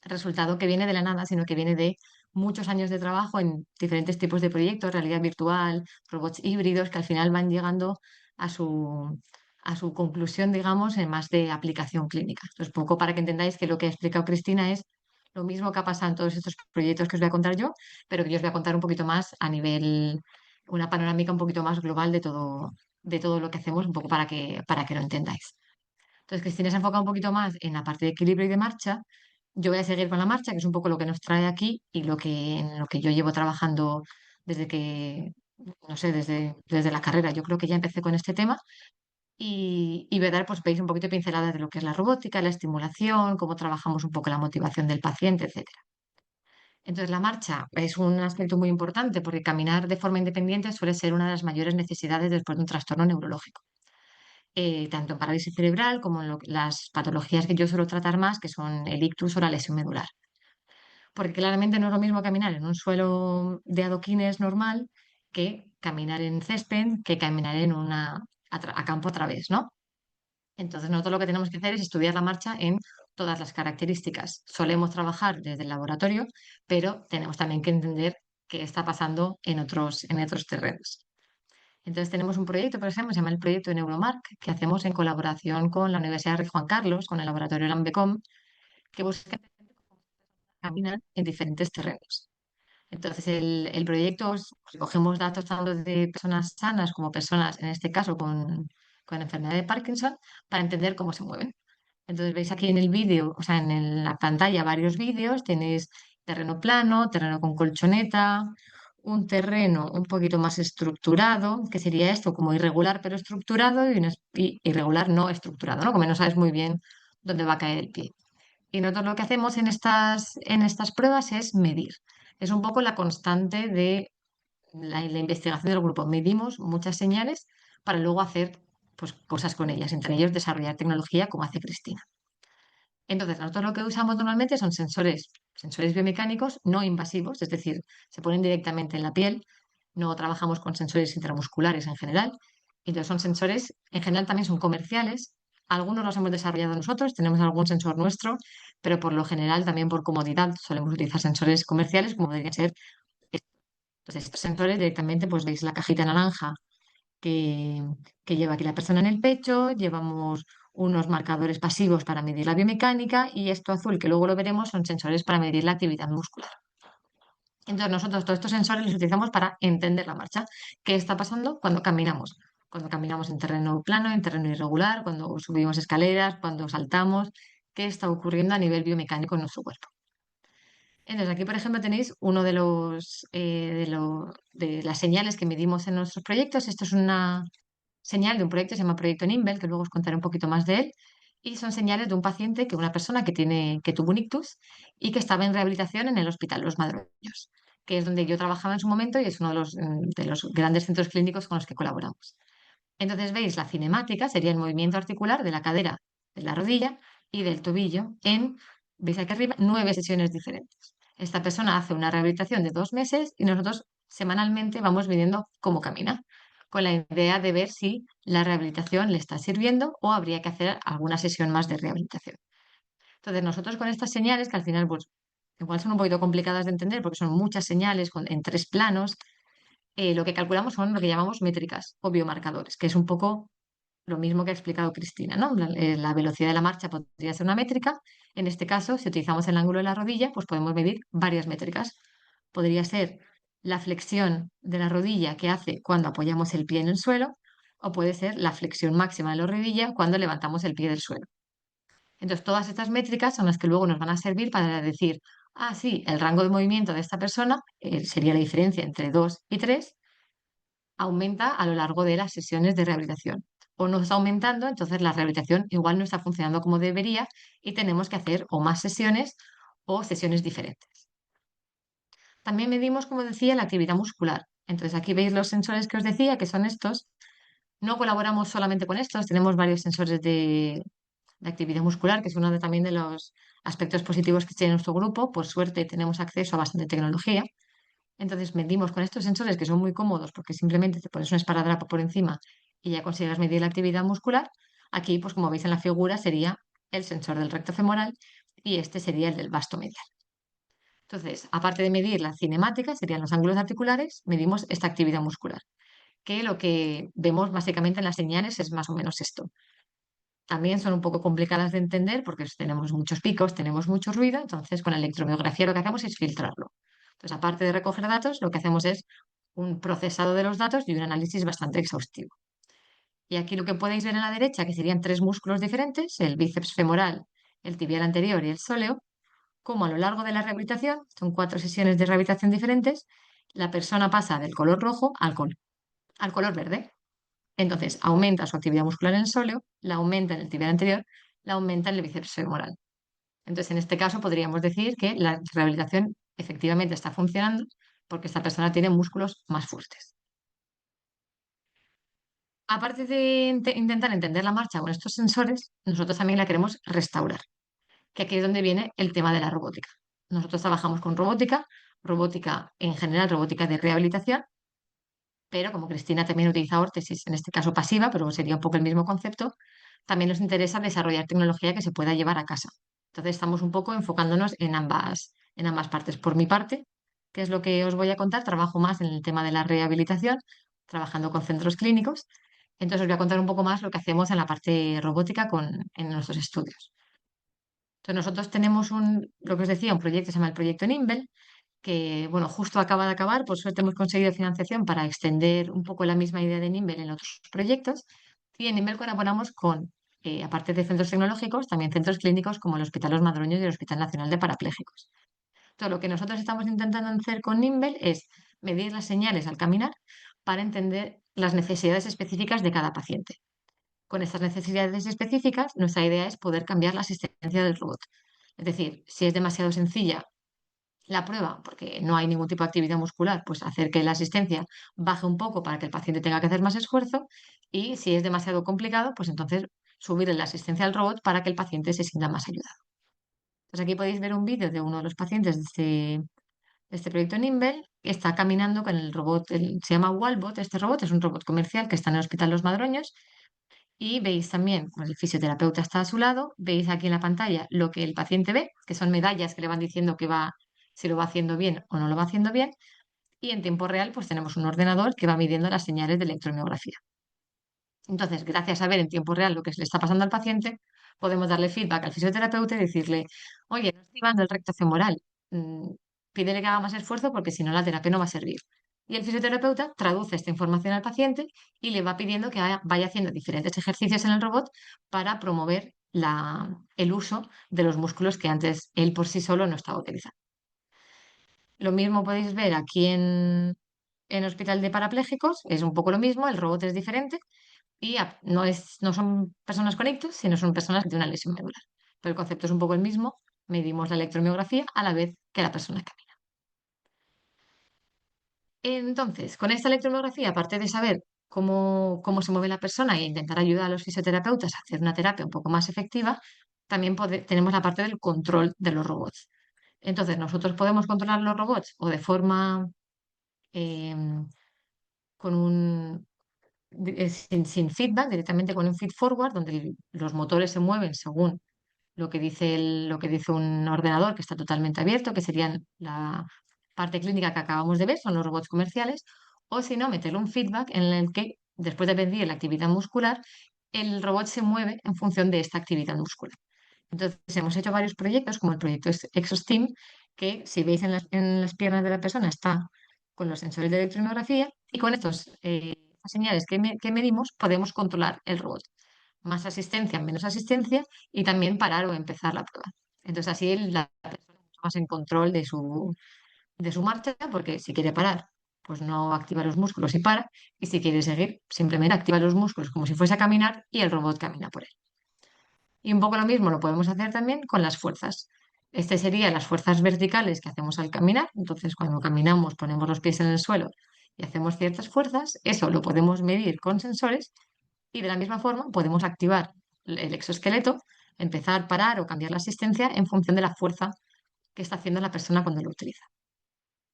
Speaker 3: resultado que viene de la nada, sino que viene de muchos años de trabajo en diferentes tipos de proyectos, realidad virtual, robots híbridos, que al final van llegando a su conclusión, digamos, en más de aplicación clínica. Entonces, poco para que entendáis que lo que ha explicado Cristina es lo mismo que ha pasado en todos estos proyectos que os voy a contar yo, pero que yo os voy a contar un poquito más a nivel, una panorámica un poquito más global de todo lo que hacemos, un poco para que lo entendáis. Entonces, Cristina se enfoca un poquito más en la parte de equilibrio y de marcha. Yo voy a seguir con la marcha, que es un poco lo que nos trae aquí y en lo que yo llevo trabajando desde que, no sé, desde la carrera. Yo creo que ya empecé con este tema, ¿verdad? Pues veis un poquito de pinceladas de lo que es la robótica, la estimulación, cómo trabajamos un poco la motivación del paciente, etcétera. Entonces, la marcha es un aspecto muy importante porque caminar de forma independiente suele ser una de las mayores necesidades después de un trastorno neurológico, tanto en parálisis cerebral como en las patologías que yo suelo tratar más, que son el ictus o la lesión medular. Porque claramente no es lo mismo caminar en un suelo de adoquines normal que caminar en césped, que caminar a campo a través, ¿no? Entonces, nosotros lo que tenemos que hacer es estudiar la marcha en todas las características. Solemos trabajar desde el laboratorio, pero tenemos también que entender qué está pasando en otros terrenos. Entonces, tenemos un proyecto, por ejemplo, se llama el proyecto Neuromark, que hacemos en colaboración con la Universidad Rey Juan Carlos, con el laboratorio Lambecom, que busca caminar en diferentes terrenos. Entonces, el proyecto cogemos datos tanto de personas sanas como personas, en este caso, con enfermedad de Parkinson, para entender cómo se mueven. Entonces, veis aquí en el vídeo, o sea, la pantalla, varios vídeos. Tenéis terreno plano, terreno con colchoneta, un terreno un poquito más estructurado, que sería esto, como irregular pero estructurado, y irregular no estructurado, ¿no? Como no sabes muy bien dónde va a caer el pie. Y nosotros lo que hacemos en estas pruebas es medir. Es un poco la constante de la investigación del grupo. Medimos muchas señales para luego hacer pues, cosas con ellas, entre ellos desarrollar tecnología como hace Cristina. Entonces, nosotros lo que usamos normalmente son sensores biomecánicos no invasivos, es decir, se ponen directamente en la piel. No trabajamos con sensores intramusculares en general. Entonces, son sensores, en general también son comerciales. Algunos los hemos desarrollado nosotros, tenemos algún sensor nuestro, pero por lo general, también por comodidad, solemos utilizar sensores comerciales, como podría ser estos. Entonces, estos sensores directamente, pues veis la cajita naranja que, que lleva aquí la persona en el pecho, llevamos unos marcadores pasivos para medir la biomecánica, y esto azul, que luego lo veremos, son sensores para medir la actividad muscular. Entonces, nosotros todos estos sensores los utilizamos para entender la marcha. ¿Qué está pasando cuando caminamos? Cuando caminamos en terreno plano, en terreno irregular, cuando subimos escaleras, cuando saltamos, ¿qué está ocurriendo a nivel biomecánico en nuestro cuerpo? Entonces, aquí, por ejemplo, tenéis uno de las señales que medimos en nuestros proyectos. Esto es una señal de un proyecto, se llama Proyecto Nimbel, que luego os contaré un poquito más de él. Y son señales de un paciente, una persona que tuvo un ictus y que estaba en rehabilitación en el Hospital Los Madroños, que es donde yo trabajaba en su momento y es uno de los grandes centros clínicos con los que colaboramos. Entonces, veis, la cinemática sería el movimiento articular de la cadera, de la rodilla y del tobillo veis aquí arriba, 9 sesiones diferentes. Esta persona hace una rehabilitación de 2 meses y nosotros semanalmente vamos viendo cómo camina, con la idea de ver si la rehabilitación le está sirviendo o habría que hacer alguna sesión más de rehabilitación. Entonces, nosotros con estas señales, que al final, pues, igual son un poquito complicadas de entender porque son muchas señales en 3 planos, lo que calculamos son lo que llamamos métricas o biomarcadores, que es un poco lo mismo que ha explicado Cristina, ¿no? La velocidad de la marcha podría ser una métrica. En este caso, si utilizamos el ángulo de la rodilla, pues podemos medir varias métricas. Podría ser la flexión de la rodilla que hace cuando apoyamos el pie en el suelo, o puede ser la flexión máxima de la rodilla cuando levantamos el pie del suelo. Entonces, todas estas métricas son las que luego nos van a servir para decir, ah, sí, el rango de movimiento de esta persona, sería la diferencia entre 2 y 3, aumenta a lo largo de las sesiones de rehabilitación. O no está aumentando, entonces la rehabilitación igual no está funcionando como debería y tenemos que hacer o más sesiones o sesiones diferentes. También medimos, como decía, la actividad muscular. Entonces, aquí veis los sensores que os decía, que son estos. No colaboramos solamente con estos, tenemos varios sensores de actividad muscular, que es uno también de los aspectos positivos que tiene nuestro grupo. Por suerte, tenemos acceso a bastante tecnología. Entonces medimos con estos sensores, que son muy cómodos porque simplemente te pones un esparadrapo por encima y ya consigues medir la actividad muscular. Aquí, pues como veis en la figura, sería el sensor del recto femoral y este sería el del vasto medial. Entonces, aparte de medir la cinemática, serían los ángulos articulares, medimos esta actividad muscular, que lo que vemos básicamente en las señales es más o menos esto. También son un poco complicadas de entender porque tenemos muchos picos, tenemos mucho ruido, entonces con la electromiografía lo que hacemos es filtrarlo. Entonces, aparte de recoger datos, lo que hacemos es un procesado de los datos y un análisis bastante exhaustivo. Y aquí lo que podéis ver en la derecha, que serían 3 músculos diferentes, el bíceps femoral, el tibial anterior y el sóleo, como a lo largo de la rehabilitación, son 4 sesiones de rehabilitación diferentes, la persona pasa del color rojo al color verde. Entonces, aumenta su actividad muscular en el sóleo, la aumenta en el tibial anterior, la aumenta en el bíceps femoral. Entonces, en este caso podríamos decir que la rehabilitación efectivamente está funcionando porque esta persona tiene músculos más fuertes. Aparte de intentar entender la marcha con estos sensores, nosotros también la queremos restaurar, que aquí es donde viene el tema de la robótica. Nosotros trabajamos con robótica, robótica en general, robótica de rehabilitación, pero como Cristina también utiliza órtesis, en este caso pasiva, pero sería un poco el mismo concepto, también nos interesa desarrollar tecnología que se pueda llevar a casa. Entonces estamos un poco enfocándonos en ambas partes. Por mi parte, que es lo que os voy a contar, trabajo más en el tema de la rehabilitación, trabajando con centros clínicos. Entonces os voy a contar un poco más lo que hacemos en la parte robótica en nuestros estudios. Entonces nosotros tenemos lo que os decía, un proyecto que se llama el proyecto NIMBLE, que bueno, justo acaba de acabar, por suerte hemos conseguido financiación para extender un poco la misma idea de Nimble en otros proyectos. Y en Nimble colaboramos con, aparte de centros tecnológicos, también centros clínicos como el Hospital Los Madroños y el Hospital Nacional de Parapléjicos. Todo lo que nosotros estamos intentando hacer con Nimble es medir las señales al caminar para entender las necesidades específicas de cada paciente. Con estas necesidades específicas, nuestra idea es poder cambiar la asistencia del robot. Es decir, si es demasiado sencilla la prueba, porque no hay ningún tipo de actividad muscular, pues hacer que la asistencia baje un poco para que el paciente tenga que hacer más esfuerzo y si es demasiado complicado, pues entonces subir la asistencia al robot para que el paciente se sienta más ayudado. Entonces aquí podéis ver un vídeo de uno de los pacientes de este proyecto Nimble, que está caminando con el robot, se llama Walbot, este robot es un robot comercial que está en el Hospital Los Madroños y veis también, pues el fisioterapeuta está a su lado, veis aquí en la pantalla lo que el paciente ve, que son medallas que le van diciendo si lo va haciendo bien o no lo va haciendo bien, y en tiempo real pues tenemos un ordenador que va midiendo las señales de electromiografía. Entonces, gracias a ver en tiempo real lo que le está pasando al paciente, podemos darle feedback al fisioterapeuta y decirle, oye, no estoy llevando el recto femoral, mm, pídele que haga más esfuerzo porque si no la terapia no va a servir. Y el fisioterapeuta traduce esta información al paciente y le va pidiendo que vaya haciendo diferentes ejercicios en el robot para promover el uso de los músculos que antes él por sí solo no estaba utilizando. Lo mismo podéis ver aquí en Hospital de Parapléjicos, es un poco lo mismo, el robot es diferente y no son personas con ictus, sino son personas de una lesión medular. Pero el concepto es un poco el mismo, medimos la electromiografía a la vez que la persona camina. Entonces, con esta electromiografía, aparte de saber cómo se mueve la persona e intentar ayudar a los fisioterapeutas a hacer una terapia un poco más efectiva, también tenemos la parte del control de los robots. Entonces, nosotros podemos controlar los robots o de forma em, con sin feedback, directamente con un feed forward, donde los motores se mueven según lo que dice un ordenador que está totalmente abierto, que serían la parte clínica que acabamos de ver, son los robots comerciales, o si no, meterle un feedback en el que, después de medir la actividad muscular, el robot se mueve en función de esta actividad muscular. Entonces, hemos hecho varios proyectos, como el proyecto ExoSteam, que si veis en las piernas de la persona está con los sensores de electromiografía y con estas señales que medimos podemos controlar el robot. Más asistencia, menos asistencia y también parar o empezar la prueba. Entonces así la persona está más en control de su marcha porque si quiere parar, pues no activa los músculos y para. Y si quiere seguir, simplemente activa los músculos como si fuese a caminar y el robot camina por él. Y un poco lo mismo lo podemos hacer también con las fuerzas. Este serían las fuerzas verticales que hacemos al caminar. Entonces, cuando caminamos, ponemos los pies en el suelo y hacemos ciertas fuerzas. Eso lo podemos medir con sensores y de la misma forma podemos activar el exoesqueleto, empezar, parar o cambiar la asistencia en función de la fuerza que está haciendo la persona cuando lo utiliza.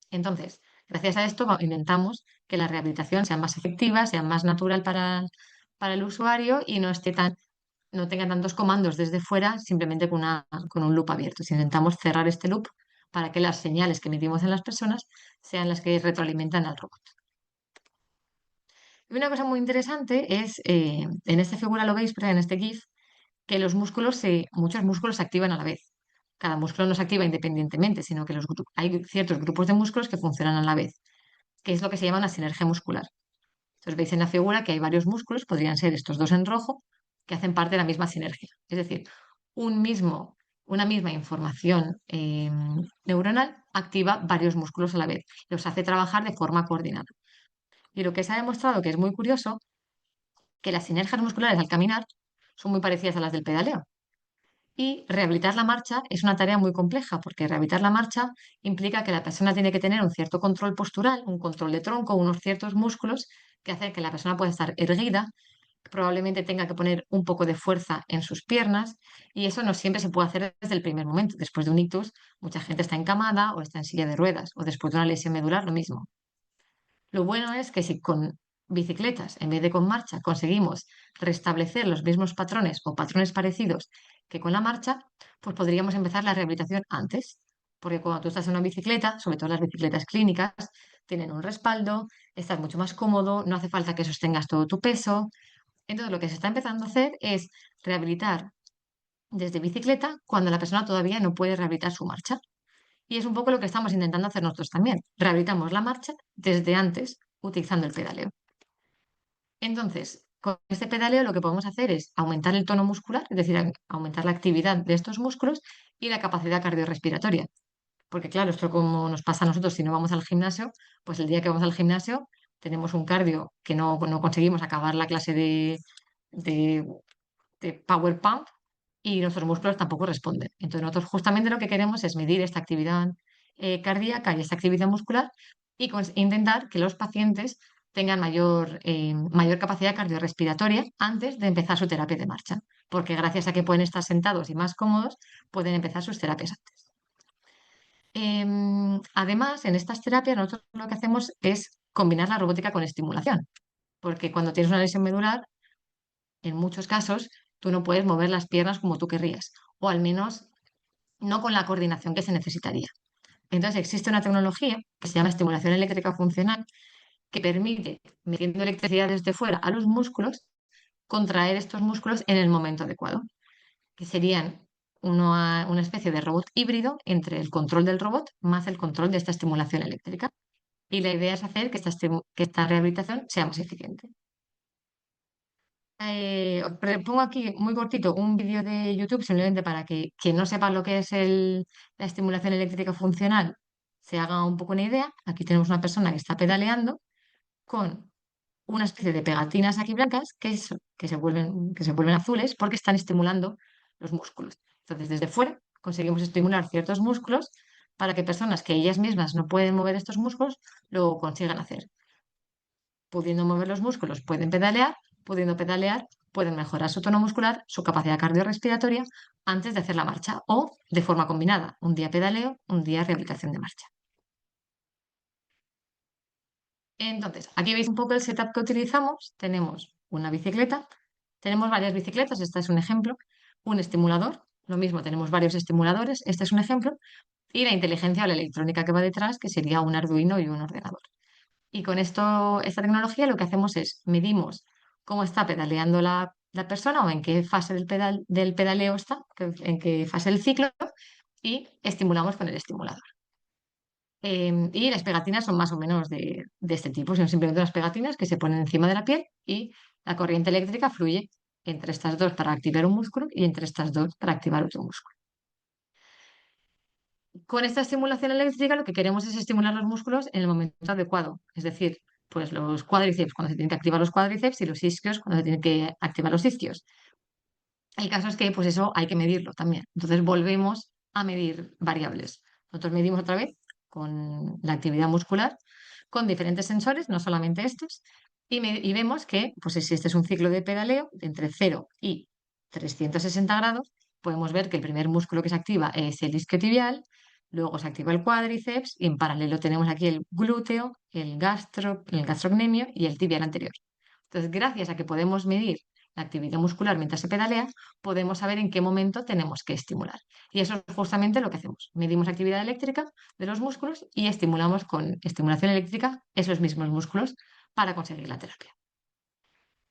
Speaker 3: Entonces, gracias a esto intentamos que la rehabilitación sea más efectiva, sea más natural para el usuario y no tenga tantos comandos desde fuera simplemente con un loop abierto. Si intentamos cerrar este loop para que las señales que emitimos en las personas sean las que retroalimentan al robot. Y una cosa muy interesante es, en esta figura lo veis, pero en este GIF, que muchos músculos se activan a la vez. Cada músculo no se activa independientemente, sino que hay ciertos grupos de músculos que funcionan a la vez, que es lo que se llama una sinergia muscular. Entonces veis en la figura que hay varios músculos, podrían ser estos dos en rojo, que hacen parte de la misma sinergia. Es decir, una misma información neuronal activa varios músculos a la vez, los hace trabajar de forma coordinada. Y lo que se ha demostrado que es muy curioso que las sinergias musculares al caminar son muy parecidas a las del pedaleo. Y rehabilitar la marcha es una tarea muy compleja, porque rehabilitar la marcha implica que la persona tiene que tener un cierto control postural, un control de tronco, unos ciertos músculos que hacen que la persona pueda estar erguida, probablemente tenga que poner un poco de fuerza en sus piernas, y eso no siempre se puede hacer desde el primer momento. Después de un ictus, mucha gente está encamada o está en silla de ruedas, o después de una lesión medular, lo mismo. Lo bueno es que si con bicicletas, en vez de con marcha, conseguimos restablecer los mismos patrones o patrones parecidos que con la marcha, pues podríamos empezar la rehabilitación antes. Porque cuando tú estás en una bicicleta, sobre todo las bicicletas clínicas, tienen un respaldo, estás mucho más cómodo, no hace falta que sostengas todo tu peso. Entonces, lo que se está empezando a hacer es rehabilitar desde bicicleta cuando la persona todavía no puede rehabilitar su marcha. Y es un poco lo que estamos intentando hacer nosotros también. Rehabilitamos la marcha desde antes, utilizando el pedaleo. Entonces, con este pedaleo lo que podemos hacer es aumentar el tono muscular, es decir, aumentar la actividad de estos músculos y la capacidad cardiorrespiratoria. Porque claro, esto como nos pasa a nosotros si no vamos al gimnasio, pues el día que vamos al gimnasio tenemos un cardio que no conseguimos acabar la clase de, de Power Pump y nuestros músculos tampoco responden. Entonces, nosotros justamente lo que queremos es medir esta actividad cardíaca y esta actividad muscular y intentar que los pacientes tengan mayor capacidad cardiorrespiratoria antes de empezar su terapia de marcha, porque gracias a que pueden estar sentados y más cómodos, pueden empezar sus terapias antes. Además, en estas terapias nosotros lo que hacemos es combinar la robótica con estimulación, porque cuando tienes una lesión medular, en muchos casos, tú no puedes mover las piernas como tú querrías, o al menos no con la coordinación que se necesitaría. Entonces, existe una tecnología que se llama estimulación eléctrica funcional que permite, metiendo electricidad desde fuera a los músculos, contraer estos músculos en el momento adecuado, que serían una especie de robot híbrido entre el control del robot más el control de esta estimulación eléctrica. Y la idea es hacer que esta rehabilitación sea más eficiente. Pongo aquí muy cortito un vídeo de YouTube simplemente para que quien no sepa lo que es la estimulación eléctrica funcional se haga un poco una idea. Aquí tenemos una persona que está pedaleando con una especie de pegatinas aquí blancas que se vuelven azules porque están estimulando los músculos. Entonces, desde fuera conseguimos estimular ciertos músculos para que personas que ellas mismas no pueden mover estos músculos lo consigan hacer. Pudiendo mover los músculos, pudiendo pedalear, pueden mejorar su tono muscular, su capacidad cardiorrespiratoria antes de hacer la marcha o de forma combinada, un día pedaleo, un día rehabilitación de marcha. Entonces, aquí veis un poco el setup que utilizamos. Tenemos una bicicleta, tenemos varias bicicletas, este es un ejemplo, un estimulador, lo mismo, tenemos varios estimuladores, este es un ejemplo, y la inteligencia o la electrónica que va detrás, que sería un Arduino y un ordenador. Y con esta tecnología lo que hacemos es medimos cómo está pedaleando la persona o en qué fase del pedaleo está, en qué fase del ciclo, y estimulamos con el estimulador. Y las pegatinas son más o menos de este tipo, son simplemente unas pegatinas que se ponen encima de la piel y la corriente eléctrica fluye entre estas dos para activar un músculo y entre estas dos para activar otro músculo. Con esta estimulación eléctrica lo que queremos es estimular los músculos en el momento adecuado, es decir, pues los cuádriceps cuando se tienen que activar los cuádriceps y los isquios cuando se tienen que activar los isquios. El caso es que pues eso hay que medirlo también. Entonces volvemos a medir variables. Nosotros medimos otra vez con la actividad muscular, con diferentes sensores, no solamente estos, y vemos que pues si este es un ciclo de pedaleo entre 0 y 360 grados, podemos ver que el primer músculo que se activa es el isquiotibial, luego se activa el cuádriceps y en paralelo tenemos aquí el glúteo, el gastrocnemio y el tibial anterior. Entonces, gracias a que podemos medir la actividad muscular mientras se pedalea, podemos saber en qué momento tenemos que estimular. Y eso es justamente lo que hacemos. Medimos actividad eléctrica de los músculos y estimulamos con estimulación eléctrica esos mismos músculos para conseguir la terapia.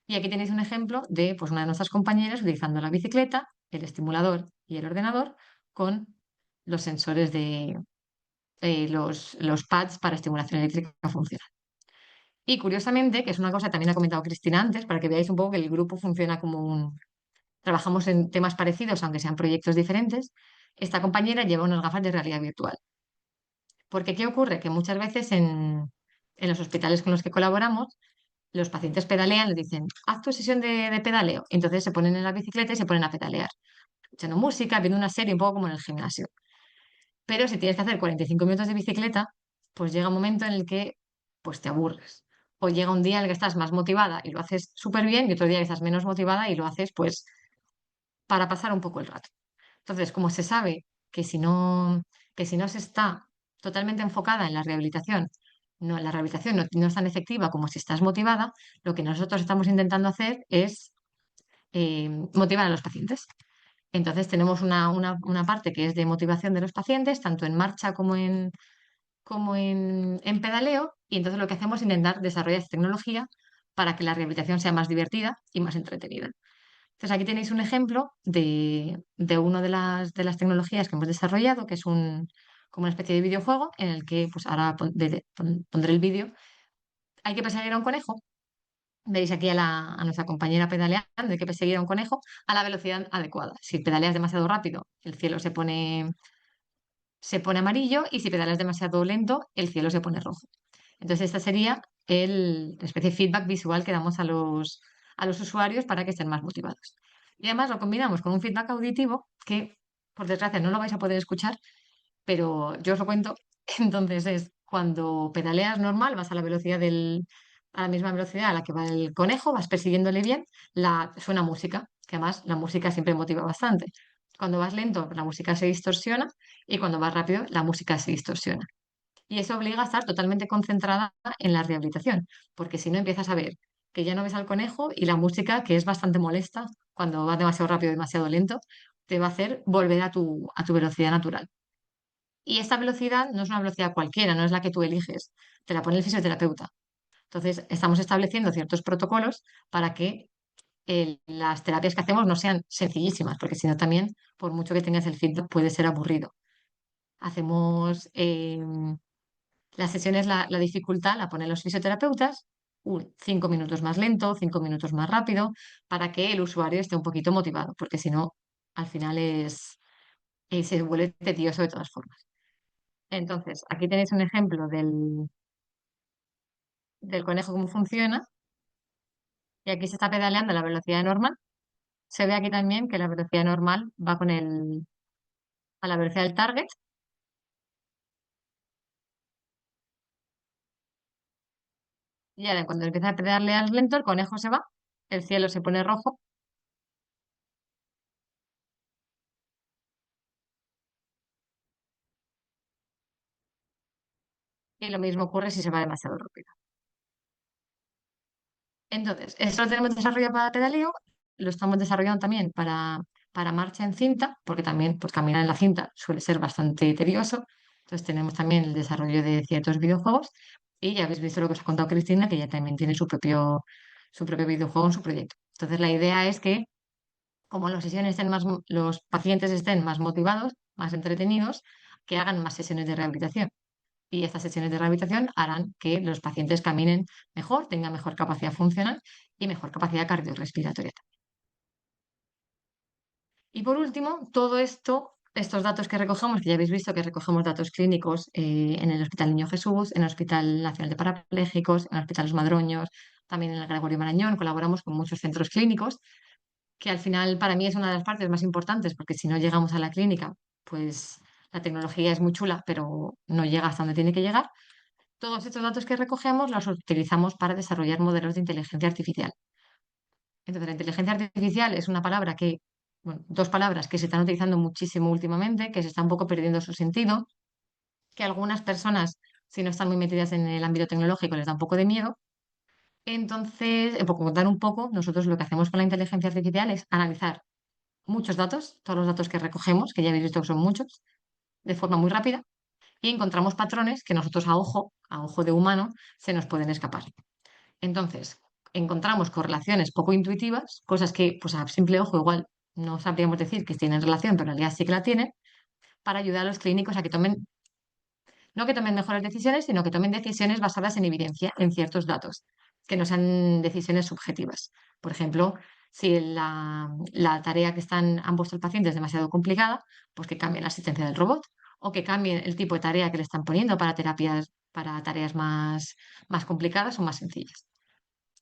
Speaker 3: Y aquí tenéis un ejemplo de pues, una de nuestras compañeras utilizando la bicicleta, el estimulador y el ordenador con los sensores de los pads para estimulación eléctrica funcional. Y curiosamente, que es una cosa que también ha comentado Cristina antes, para que veáis un poco que el grupo funciona como trabajamos en temas parecidos, aunque sean proyectos diferentes, esta compañera lleva unas gafas de realidad virtual. Porque ¿qué ocurre? Que muchas veces en los hospitales con los que colaboramos los pacientes pedalean, les dicen, haz tu sesión de pedaleo. Entonces se ponen en la bicicleta y se ponen a pedalear, escuchando música, viendo una serie, un poco como en el gimnasio. Pero si tienes que hacer 45 minutos de bicicleta, pues llega un momento en el que pues te aburres. O llega un día en el que estás más motivada y lo haces súper bien y otro día que estás menos motivada y lo haces pues para pasar un poco el rato. Entonces, como se sabe que si no se está totalmente enfocada en la rehabilitación, la rehabilitación no es tan efectiva como si estás motivada, lo que nosotros estamos intentando hacer es motivar a los pacientes. Entonces tenemos una parte que es de motivación de los pacientes, tanto en marcha como en pedaleo, y entonces lo que hacemos es intentar desarrollar esta tecnología para que la rehabilitación sea más divertida y más entretenida. Entonces aquí tenéis un ejemplo de una de las tecnologías que hemos desarrollado, que es como una especie de videojuego en el que, pues ahora pondré el vídeo. Hay que perseguir a un conejo. Veis aquí a nuestra compañera pedaleando, hay que perseguir a un conejo a la velocidad adecuada. Si pedaleas demasiado rápido, el cielo se pone amarillo, y si pedaleas demasiado lento, el cielo se pone rojo. Entonces, esta sería la especie de feedback visual que damos a los usuarios para que estén más motivados. Y además lo combinamos con un feedback auditivo que, por desgracia, no lo vais a poder escuchar, pero yo os lo cuento. Entonces es cuando pedaleas normal, vas a la misma velocidad a la que va el conejo, vas persiguiéndole bien, suena música, que además la música siempre motiva bastante. Cuando vas lento, la música se distorsiona, y cuando vas rápido, la música se distorsiona. Y eso obliga a estar totalmente concentrada en la rehabilitación, porque si no empiezas a ver que ya no ves al conejo, y la música, que es bastante molesta cuando va demasiado rápido o demasiado lento, te va a hacer volver a tu velocidad natural. Y esta velocidad no es una velocidad cualquiera, no es la que tú eliges, te la pone el fisioterapeuta. Entonces, estamos estableciendo ciertos protocolos para que las terapias que hacemos no sean sencillísimas, porque si no también, por mucho que tengas el feedback, puede ser aburrido. Hacemos las sesiones, la dificultad la ponen los fisioterapeutas, 5 minutos más lento, 5 minutos más rápido, para que el usuario esté un poquito motivado, porque si no, al final se vuelve tedioso de todas formas. Entonces, aquí tenéis un ejemplo del conejo, cómo funciona, y aquí se está pedaleando a la velocidad normal. Se ve aquí también que la velocidad normal va a la velocidad del target, y ahora cuando empieza a pedalear lento, el conejo se va, el cielo se pone rojo, y lo mismo ocurre si se va demasiado rápido. Entonces, esto lo tenemos desarrollado para pedaleo, lo estamos desarrollando también para marcha en cinta, porque también pues, caminar en la cinta suele ser bastante tedioso. Entonces, tenemos también el desarrollo de ciertos videojuegos, y ya habéis visto lo que os ha contado Cristina, que ella también tiene su propio videojuego en su proyecto. Entonces, la idea es que, como los pacientes estén más motivados, más entretenidos, que hagan más sesiones de rehabilitación. Y estas sesiones de rehabilitación harán que los pacientes caminen mejor, tengan mejor capacidad funcional y mejor capacidad cardiorrespiratoria. Y por último, todo esto, estos datos que recogemos, que ya habéis visto que recogemos datos clínicos en el Hospital Niño Jesús, en el Hospital Nacional de Parapléjicos, en el Hospital Los Madroños, también en el Gregorio Marañón, colaboramos con muchos centros clínicos, que al final para mí es una de las partes más importantes, porque si no llegamos a la clínica, pues la tecnología es muy chula, pero no llega hasta donde tiene que llegar. Todos estos datos que recogemos los utilizamos para desarrollar modelos de inteligencia artificial. Entonces, la inteligencia artificial es una palabra bueno, dos palabras que se están utilizando muchísimo últimamente, que se está un poco perdiendo su sentido, que a algunas personas, si no están muy metidas en el ámbito tecnológico, les da un poco de miedo. Entonces, por contar un poco, nosotros lo que hacemos con la inteligencia artificial es analizar muchos datos, todos los datos que recogemos, que ya habéis visto que son muchos, de forma muy rápida, y encontramos patrones que nosotros a ojo de humano, se nos pueden escapar. Entonces, encontramos correlaciones poco intuitivas, cosas que pues a simple ojo igual no sabríamos decir que tienen relación, pero en realidad sí que la tienen, para ayudar a los clínicos a que no que tomen mejores decisiones, sino que tomen decisiones basadas en evidencia, en ciertos datos, que no sean decisiones subjetivas. Por ejemplo, si la tarea que han puesto el paciente es demasiado complicada, pues que cambien la asistencia del robot, o que cambien el tipo de tarea que le están poniendo para tareas más complicadas o más sencillas.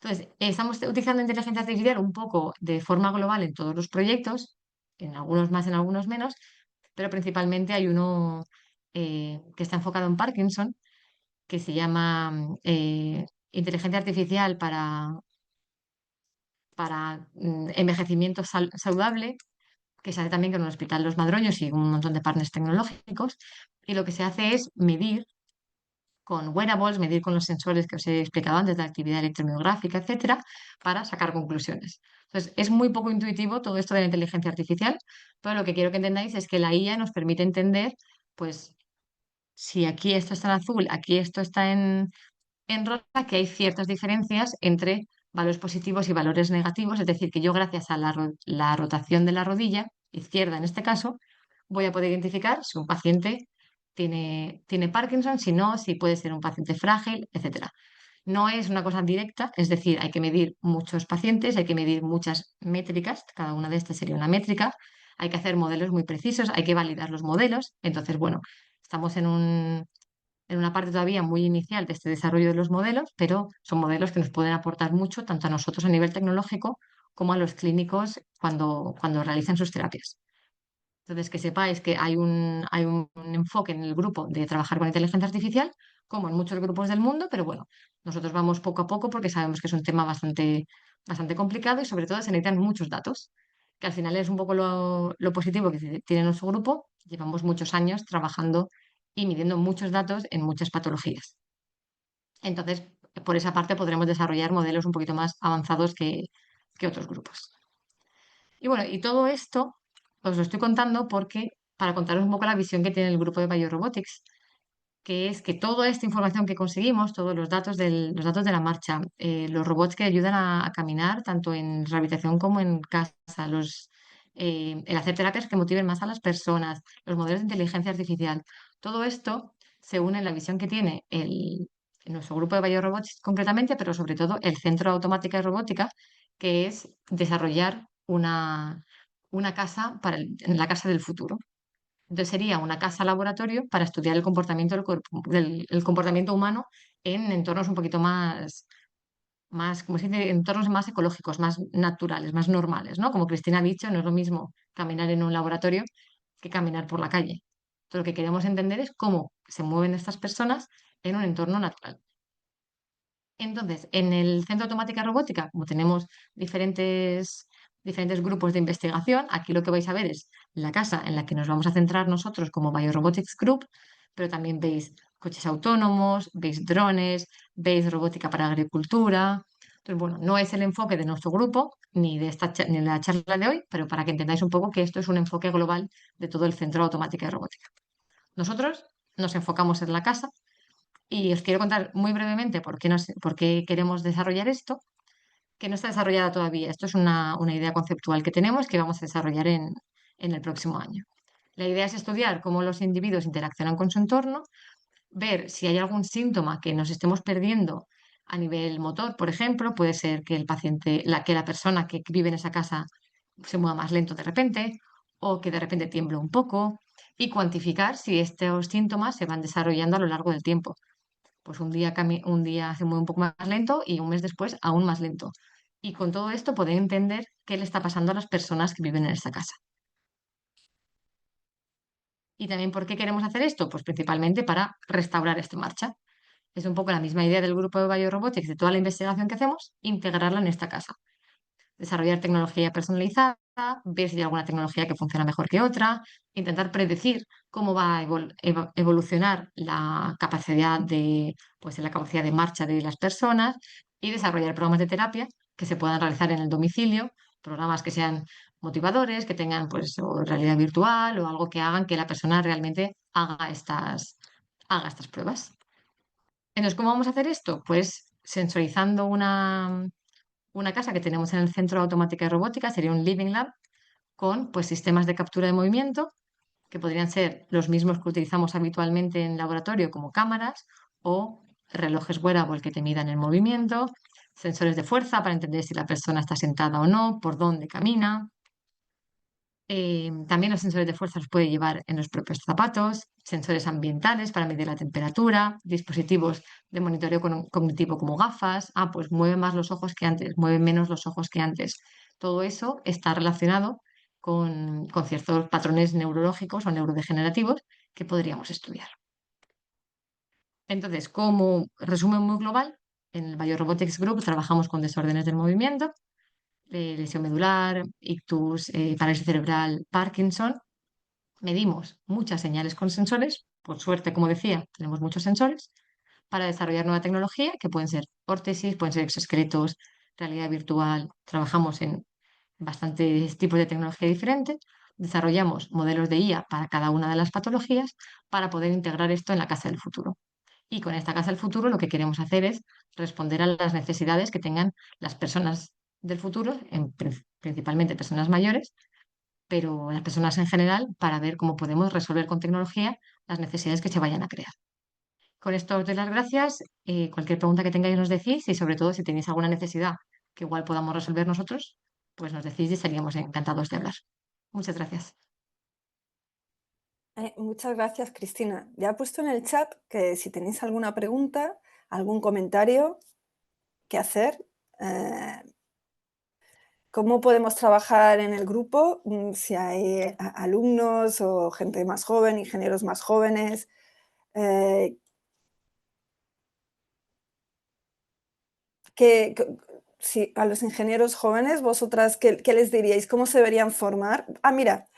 Speaker 3: Entonces, estamos utilizando inteligencia artificial un poco de forma global en todos los proyectos, en algunos más, en algunos menos, pero principalmente hay uno que está enfocado en Parkinson, que se llama inteligencia artificial para envejecimiento saludable, que se hace también con el Hospital Los Madroños y un montón de partners tecnológicos. Y lo que se hace es medir con wearables, medir con los sensores que os he explicado antes de actividad electromiográfica, etcétera, para sacar conclusiones. Entonces, es muy poco intuitivo todo esto de la inteligencia artificial, pero lo que quiero que entendáis es que la IA nos permite entender, pues, si aquí esto está en azul, aquí esto está en rosa, que hay ciertas diferencias entre valores positivos y valores negativos, es decir, que yo gracias a la rotación de la rodilla, izquierda en este caso, voy a poder identificar si un paciente tiene Parkinson, si no, si puede ser un paciente frágil, etcétera. No es una cosa directa, es decir, hay que medir muchos pacientes, hay que medir muchas métricas, cada una de estas sería una métrica, hay que hacer modelos muy precisos, hay que validar los modelos. Entonces, bueno, estamos en una parte todavía muy inicial de este desarrollo de los modelos, pero son modelos que nos pueden aportar mucho tanto a nosotros a nivel tecnológico como a los clínicos cuando realizan sus terapias. Entonces, que sepáis que hay un enfoque en el grupo de trabajar con inteligencia artificial, como en muchos grupos del mundo, pero bueno, nosotros vamos poco a poco porque sabemos que es un tema bastante complicado y sobre todo se necesitan muchos datos, que al final es un poco lo positivo que tiene nuestro grupo. Llevamos muchos años trabajando y midiendo muchos datos en muchas patologías. Entonces, por esa parte podremos desarrollar modelos un poquito más avanzados que otros grupos. Y bueno, y todo esto os lo estoy contando porque para contaros un poco la visión que tiene el grupo de Biorobotics, que es que toda esta información que conseguimos, todos los datos de la marcha, los robots que ayudan a caminar tanto en rehabilitación como en casa, el hacer terapias que motiven más a las personas, los modelos de inteligencia artificial, todo esto se une en la visión que tiene nuestro grupo de Biorobotics concretamente, pero sobre todo el Centro de Automática y Robótica, que es desarrollar una casa en la casa del futuro. Entonces sería una casa laboratorio para estudiar el comportamiento el comportamiento humano en entornos un poquito como se dice, entornos más ecológicos, más naturales, más normales, ¿no? Como Cristina ha dicho, no es lo mismo caminar en un laboratorio que caminar por la calle. Entonces, lo que queremos entender es cómo se mueven estas personas en un entorno natural. Entonces, en el Centro de Automática y Robótica, como tenemos diferentes grupos de investigación, aquí lo que vais a ver es la casa en la que nos vamos a centrar nosotros como Biorobotics Group, pero también veis coches autónomos, veis drones, veis robótica para agricultura. Entonces, bueno, no es el enfoque de nuestro grupo ni ni de la charla de hoy, pero para que entendáis un poco que esto es un enfoque global de todo el Centro de Automática y Robótica. Nosotros nos enfocamos en la casa y os quiero contar muy brevemente por qué queremos desarrollar esto, que no está desarrollada todavía. Esto es una idea conceptual que tenemos que vamos a desarrollar en el próximo año. La idea es estudiar cómo los individuos interaccionan con su entorno, ver si hay algún síntoma que nos estemos perdiendo a nivel motor, por ejemplo, puede ser que el paciente, que la persona que vive en esa casa se mueva más lento de repente o que de repente tiemble un poco y cuantificar si estos síntomas se van desarrollando a lo largo del tiempo. Pues un día se mueve un poco más lento y un mes después aún más lento. Y con todo esto poder entender qué le está pasando a las personas que viven en esta casa. ¿Y también por qué queremos hacer esto? Pues principalmente para restaurar esta marcha. Es un poco la misma idea del grupo de Biorobotics, de toda la investigación que hacemos, integrarla en esta casa. Desarrollar tecnología personalizada, ver si hay alguna tecnología que funciona mejor que otra, intentar predecir cómo va a evolucionar la capacidad de marcha de las personas y desarrollar programas de terapia que se puedan realizar en el domicilio, programas que sean motivadores, que tengan pues o realidad virtual o algo que hagan que la persona realmente haga estas pruebas. Entonces, ¿cómo vamos a hacer esto? Pues sensorizando una casa que tenemos en el Centro de Automática y Robótica, sería un Living Lab con pues, sistemas de captura de movimiento, que podrían ser los mismos que utilizamos habitualmente en laboratorio, como cámaras o relojes wearable que te midan el movimiento, sensores de fuerza para entender si la persona está sentada o no, por dónde camina. También los sensores de fuerza los puede llevar en los propios zapatos, sensores ambientales para medir la temperatura, dispositivos de monitoreo cognitivo como gafas. Ah, pues mueve más los ojos que antes, mueve menos los ojos que antes. Todo eso está relacionado con ciertos patrones neurológicos o neurodegenerativos que podríamos estudiar. Entonces, como resumen muy global, en el Biorobotics Group trabajamos con desórdenes del movimiento, lesión medular, ictus, parálisis cerebral, Parkinson. Medimos muchas señales con sensores, por suerte, como decía, tenemos muchos sensores, para desarrollar nueva tecnología, que pueden ser órtesis, pueden ser exoesqueletos, realidad virtual. Trabajamos en bastantes tipos de tecnología diferentes. Desarrollamos modelos de IA para cada una de las patologías para poder integrar esto en la casa del futuro. Y con esta casa del futuro lo que queremos hacer es responder a las necesidades que tengan las personas del futuro, principalmente personas mayores, pero las personas en general, para ver cómo podemos resolver con tecnología las necesidades que se vayan a crear. Con esto os doy las gracias. Cualquier pregunta que tengáis nos decís y sobre todo si tenéis alguna necesidad que igual podamos resolver nosotros, pues nos decís y estaríamos encantados de hablar. Muchas gracias.
Speaker 1: Muchas gracias, Cristina. Ya he puesto en el chat que si tenéis alguna pregunta, algún comentario que hacer, cómo podemos trabajar en el grupo, si hay alumnos o gente más joven, ingenieros más jóvenes. Si a los ingenieros jóvenes, vosotras, ¿qué les diríais? ¿Cómo se deberían formar? Ah, mira,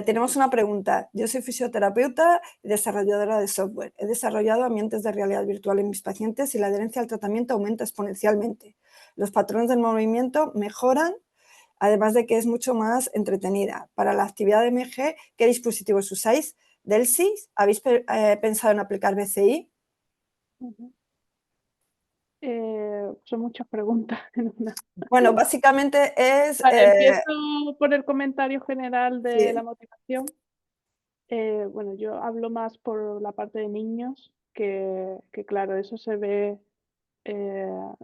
Speaker 1: tenemos una pregunta. Yo soy fisioterapeuta y desarrolladora de software. He desarrollado ambientes de realidad virtual en mis pacientes y la adherencia al tratamiento aumenta exponencialmente. Los patrones del movimiento mejoran, además de que es mucho más entretenida. Para la actividad de MG, ¿qué dispositivos usáis? ¿Delsis? ¿Habéis pensado en aplicar BCI?
Speaker 2: Son muchas preguntas en una.
Speaker 1: Bueno, básicamente es...
Speaker 2: Vale, empiezo por el comentario general de
Speaker 1: sí.
Speaker 2: la motivación. Bueno, yo hablo más por la parte de niños, que claro, eso se ve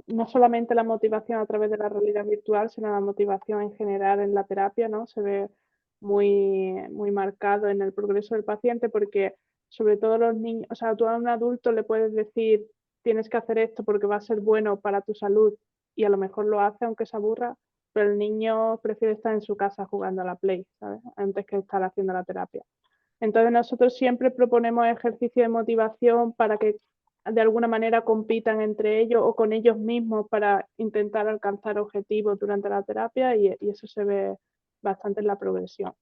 Speaker 2: no solamente la motivación a través de la realidad virtual, sino la motivación en general en la terapia, ¿no? Se ve muy, muy marcado en el progreso del paciente porque sobre todo los niños, o sea, tú a un adulto le puedes decir tienes que hacer esto porque va a ser bueno para tu salud y a lo mejor lo hace aunque se aburra, pero el niño prefiere estar en su casa jugando a la Play, ¿sabes? Antes que estar haciendo la terapia. Entonces nosotros siempre proponemos ejercicios de motivación para que de alguna manera compitan entre ellos o con ellos mismos para intentar alcanzar objetivos durante la terapia y eso se ve bastante en la progresión.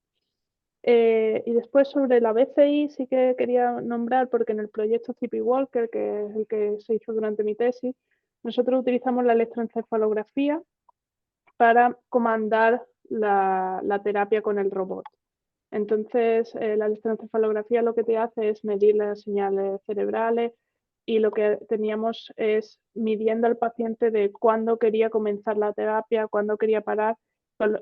Speaker 2: Y después sobre la BCI sí que quería nombrar, porque en el proyecto CP Walker, que es el que se hizo durante mi tesis, nosotros utilizamos la electroencefalografía para comandar la terapia con el robot. Entonces, la electroencefalografía lo que te hace es medir las señales cerebrales y lo que teníamos es midiendo al paciente de cuándo quería comenzar la terapia, cuándo quería parar.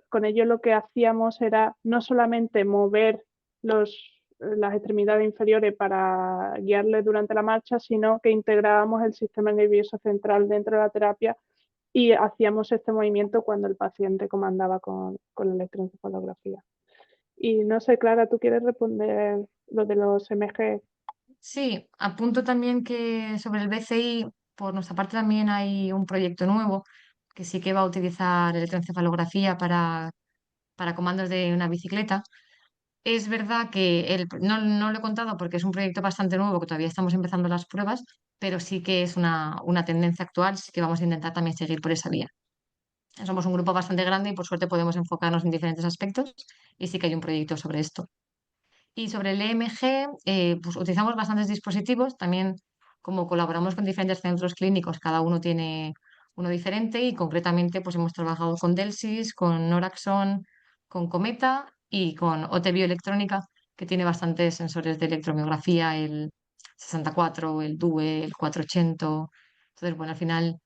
Speaker 2: Con ello lo que hacíamos era no solamente mover las extremidades inferiores para guiarle durante la marcha, sino que integrábamos el sistema nervioso central dentro de la terapia y hacíamos este movimiento cuando el paciente comandaba con la electroencefalografía. Y no sé, Clara, ¿tú quieres responder lo de los MG?
Speaker 3: Sí, apunto también que sobre el BCI, por nuestra parte también hay un proyecto nuevo que sí que va a utilizar electroencefalografía para comandos de una bicicleta. Es verdad que no lo he contado porque es un proyecto bastante nuevo, que todavía estamos empezando las pruebas, pero sí que es una tendencia actual, sí que vamos a intentar también seguir por esa vía. Somos un grupo bastante grande y por suerte podemos enfocarnos en diferentes aspectos y sí que hay un proyecto sobre esto. Y sobre el EMG, pues utilizamos bastantes dispositivos, también como colaboramos con diferentes centros clínicos, cada uno tiene uno diferente y concretamente pues hemos trabajado con Delsis, con Noraxon, con Cometa y con OT Bioelectrónica, que tiene bastantes sensores de electromiografía, el 64, el DUE, el 480. Entonces, bueno, al final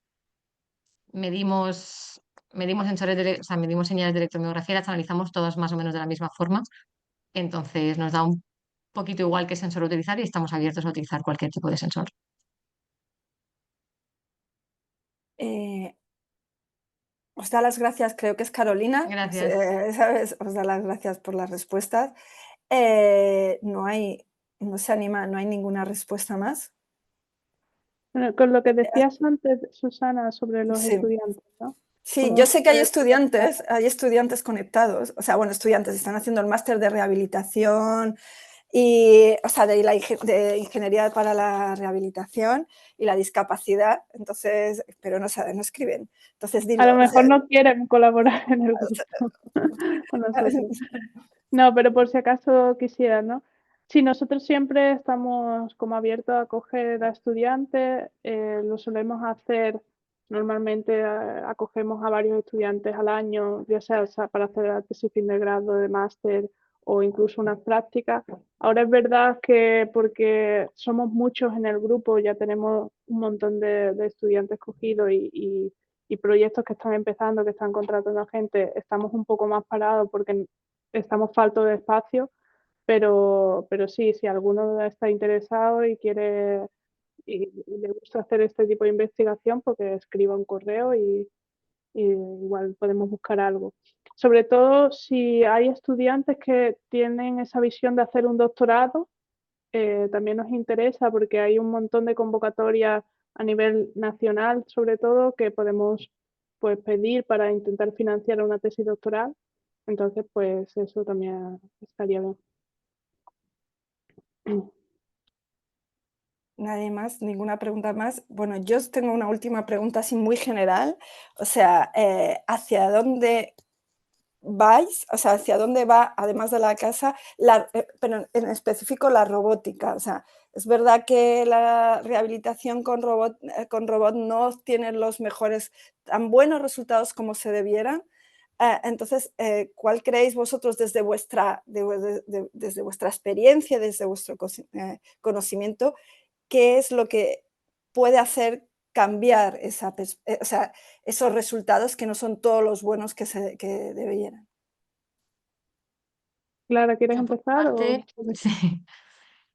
Speaker 3: medimos, o sea, medimos señales de electromiografía, las analizamos todas más o menos de la misma forma. Entonces nos da un poquito igual qué sensor utilizar y estamos abiertos a utilizar cualquier tipo de sensor.
Speaker 1: Os da las gracias, creo que es Carolina,
Speaker 3: Gracias.
Speaker 1: ¿sabes? Os da las gracias por las respuestas. No se anima, no hay ninguna respuesta más.
Speaker 2: Bueno, con lo que decías antes, Susana, sobre los
Speaker 1: Sí.
Speaker 2: estudiantes, ¿no?
Speaker 1: Sí,
Speaker 2: ¿Cómo
Speaker 1: yo
Speaker 2: se
Speaker 1: sé que
Speaker 2: puede aprovechar?
Speaker 1: hay estudiantes conectados, o sea, bueno, estudiantes están haciendo el máster de rehabilitación y, o sea, de ingeniería para la rehabilitación y la discapacidad, entonces, pero no saben, no escriben. Entonces,
Speaker 2: A
Speaker 1: dilo,
Speaker 2: lo
Speaker 1: o sea,
Speaker 2: mejor no quieren colaborar en el grupo con nosotros. No, pero por si acaso quisieran, ¿no? Sí, nosotros siempre estamos como abiertos a acoger a estudiantes, lo solemos hacer, normalmente acogemos a varios estudiantes al año, ya sea para hacer la tesis fin de grado, de máster o incluso unas prácticas. Ahora es verdad que porque somos muchos en el grupo, ya tenemos un montón de estudiantes cogidos y proyectos que están empezando, que están contratando a gente, estamos un poco más parados porque estamos faltos de espacio, pero sí, si alguno está interesado y quiere y le gusta hacer este tipo de investigación, porque escriba un correo y igual podemos buscar algo. Sobre todo si hay estudiantes que tienen esa visión de hacer un doctorado, también nos interesa porque hay un montón de convocatorias a nivel nacional, sobre todo, que podemos pues, pedir para intentar financiar una tesis doctoral. Entonces, pues eso también estaría bien.
Speaker 1: nadie más, ninguna pregunta más. Bueno, yo os tengo una última pregunta así muy general, o sea, ¿hacia dónde vais? O sea, ¿hacia dónde va, además de la casa, pero en específico la robótica? O sea, es verdad que la rehabilitación con robot no tiene los mejores, tan buenos resultados como se debieran. Entonces, ¿cuál creéis vosotros desde desde vuestra experiencia, desde vuestro conocimiento, qué es lo que puede hacer cambiar o sea, esos resultados que no son todos los buenos que debieran?
Speaker 2: Clara, ¿quieres
Speaker 3: Yo por mi
Speaker 2: empezar o...?
Speaker 3: parte, sí,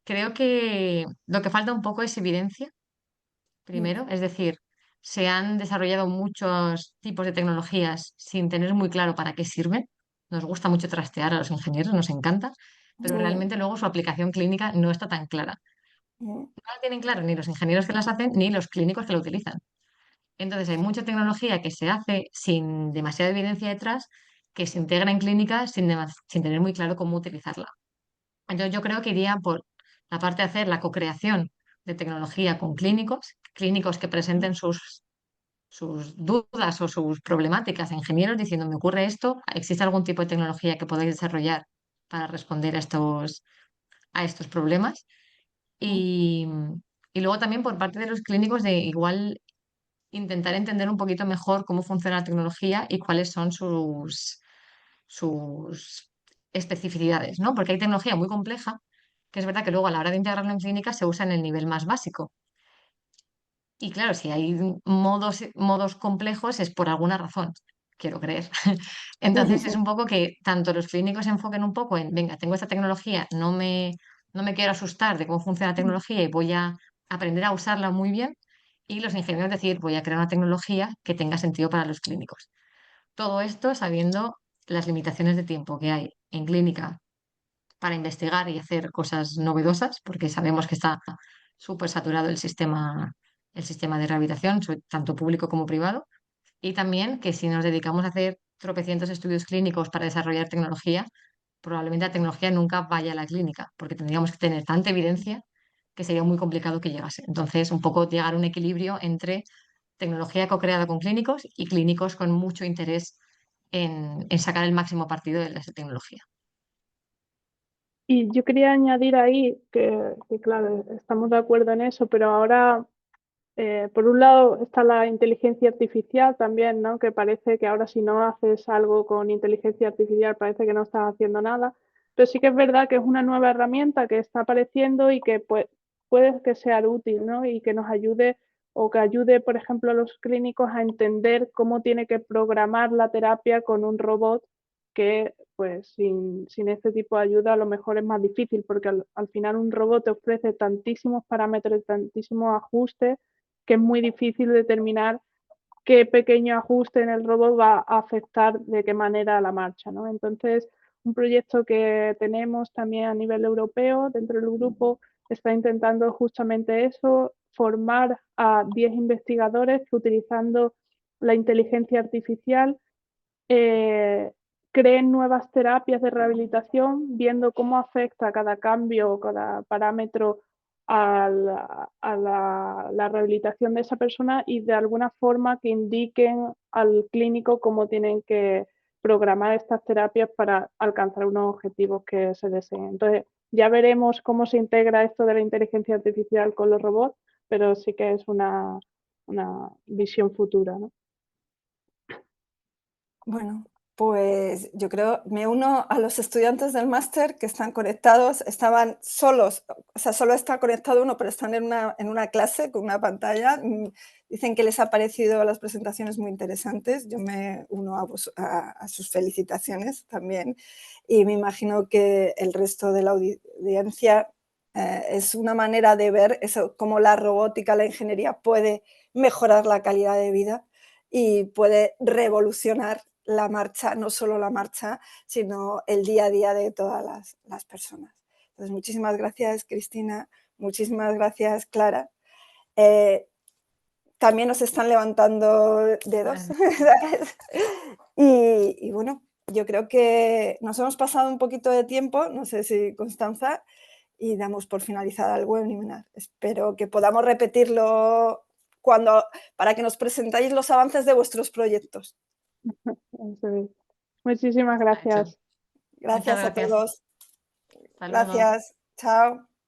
Speaker 3: creo que lo que falta un poco es evidencia,
Speaker 1: Mm,
Speaker 3: primero, es decir, se han desarrollado muchos tipos de tecnologías sin tener muy claro para qué sirven. Nos gusta mucho trastear a los ingenieros, nos encanta, pero
Speaker 1: mm,
Speaker 3: realmente luego su aplicación clínica no está tan clara.
Speaker 1: mm,
Speaker 3: No la tienen claro ni los ingenieros que las hacen ni los clínicos que la utilizan. Entonces hay mucha tecnología que se hace sin demasiada evidencia detrás, que se integra en clínica sin tener muy claro cómo utilizarla. Entonces yo creo que iría por la parte de hacer la co-creación de tecnología con clínicos, clínicos que presenten sus dudas o sus problemáticas a ingenieros diciendo, me ocurre esto, ¿existe algún tipo de tecnología que podáis desarrollar para responder a estos problemas?
Speaker 1: mm.
Speaker 3: Y, y luego también por parte de los clínicos de igual intentar entender un poquito mejor cómo funciona la tecnología y cuáles son sus especificidades, ¿no? Porque hay tecnología muy compleja, que es verdad que luego a la hora de integrarlo en clínica se usa en el nivel más básico. Y claro, si hay modos complejos es por alguna razón, quiero creer. Entonces es un poco que tanto los clínicos se enfoquen un poco en, venga, tengo esta tecnología, no me quiero asustar de cómo funciona la tecnología y voy a aprender a usarla muy bien. Y los ingenieros decir, voy a crear una tecnología que tenga sentido para los clínicos. Todo esto sabiendo las limitaciones de tiempo que hay en clínica para investigar y hacer cosas novedosas, porque sabemos que está súper saturado el sistema de rehabilitación, tanto público como privado, y también que si nos dedicamos a hacer tropecientos estudios clínicos para desarrollar tecnología, probablemente la tecnología nunca vaya a la clínica, porque tendríamos que tener tanta evidencia que sería muy complicado que llegase. Entonces, un poco llegar a un equilibrio entre tecnología co-creada con clínicos y clínicos con mucho interés en sacar el máximo partido de esa tecnología.
Speaker 2: Y yo quería añadir ahí que, claro, estamos de acuerdo en eso, pero ahora, por un lado, está la inteligencia artificial también, ¿no? Que parece que ahora si no haces algo con inteligencia artificial parece que no estás haciendo nada. Pero sí que es verdad que es una nueva herramienta que está apareciendo y que puede que sea útil, ¿no? Y que nos ayude o que ayude, por ejemplo, a los clínicos a entender cómo tiene que programar la terapia con un robot que pues sin este tipo de ayuda a lo mejor es más difícil porque al final un robot te ofrece tantísimos parámetros, tantísimos ajustes que es muy difícil determinar qué pequeño ajuste en el robot va a afectar de qué manera a la marcha, ¿no? Entonces, un proyecto que tenemos también a nivel europeo dentro del grupo está intentando justamente eso, formar a 10 investigadores que utilizando la inteligencia artificial creen nuevas terapias de rehabilitación, viendo cómo afecta cada cambio, cada parámetro a la rehabilitación de esa persona y de alguna forma que indiquen al clínico cómo tienen que programar estas terapias para alcanzar unos objetivos que se deseen. Entonces, ya veremos cómo se integra esto de la inteligencia artificial con los robots, pero sí que es una visión futura, ¿no?
Speaker 1: Bueno, pues yo creo, me uno a los estudiantes del máster que están conectados, estaban solos, o sea, solo está conectado uno, pero están en una clase con una pantalla. Dicen que les ha parecido las presentaciones muy interesantes. Yo me uno a sus felicitaciones también y me imagino que el resto de la audiencia es una manera de ver eso, cómo la robótica, la ingeniería puede mejorar la calidad de vida y puede revolucionar la marcha, no solo la marcha, sino el día a día de todas las personas. Entonces, muchísimas gracias, Cristina, muchísimas gracias, Clara. También nos están levantando dedos. Y bueno, yo creo que nos hemos pasado un poquito de tiempo, no sé si Constanza, y damos por finalizada el webinar. Espero que podamos repetirlo para que nos presentáis los avances de vuestros proyectos.
Speaker 2: Muchísimas gracias.
Speaker 1: Gracias a todos.
Speaker 3: Hasta luego.
Speaker 1: Gracias. Chao.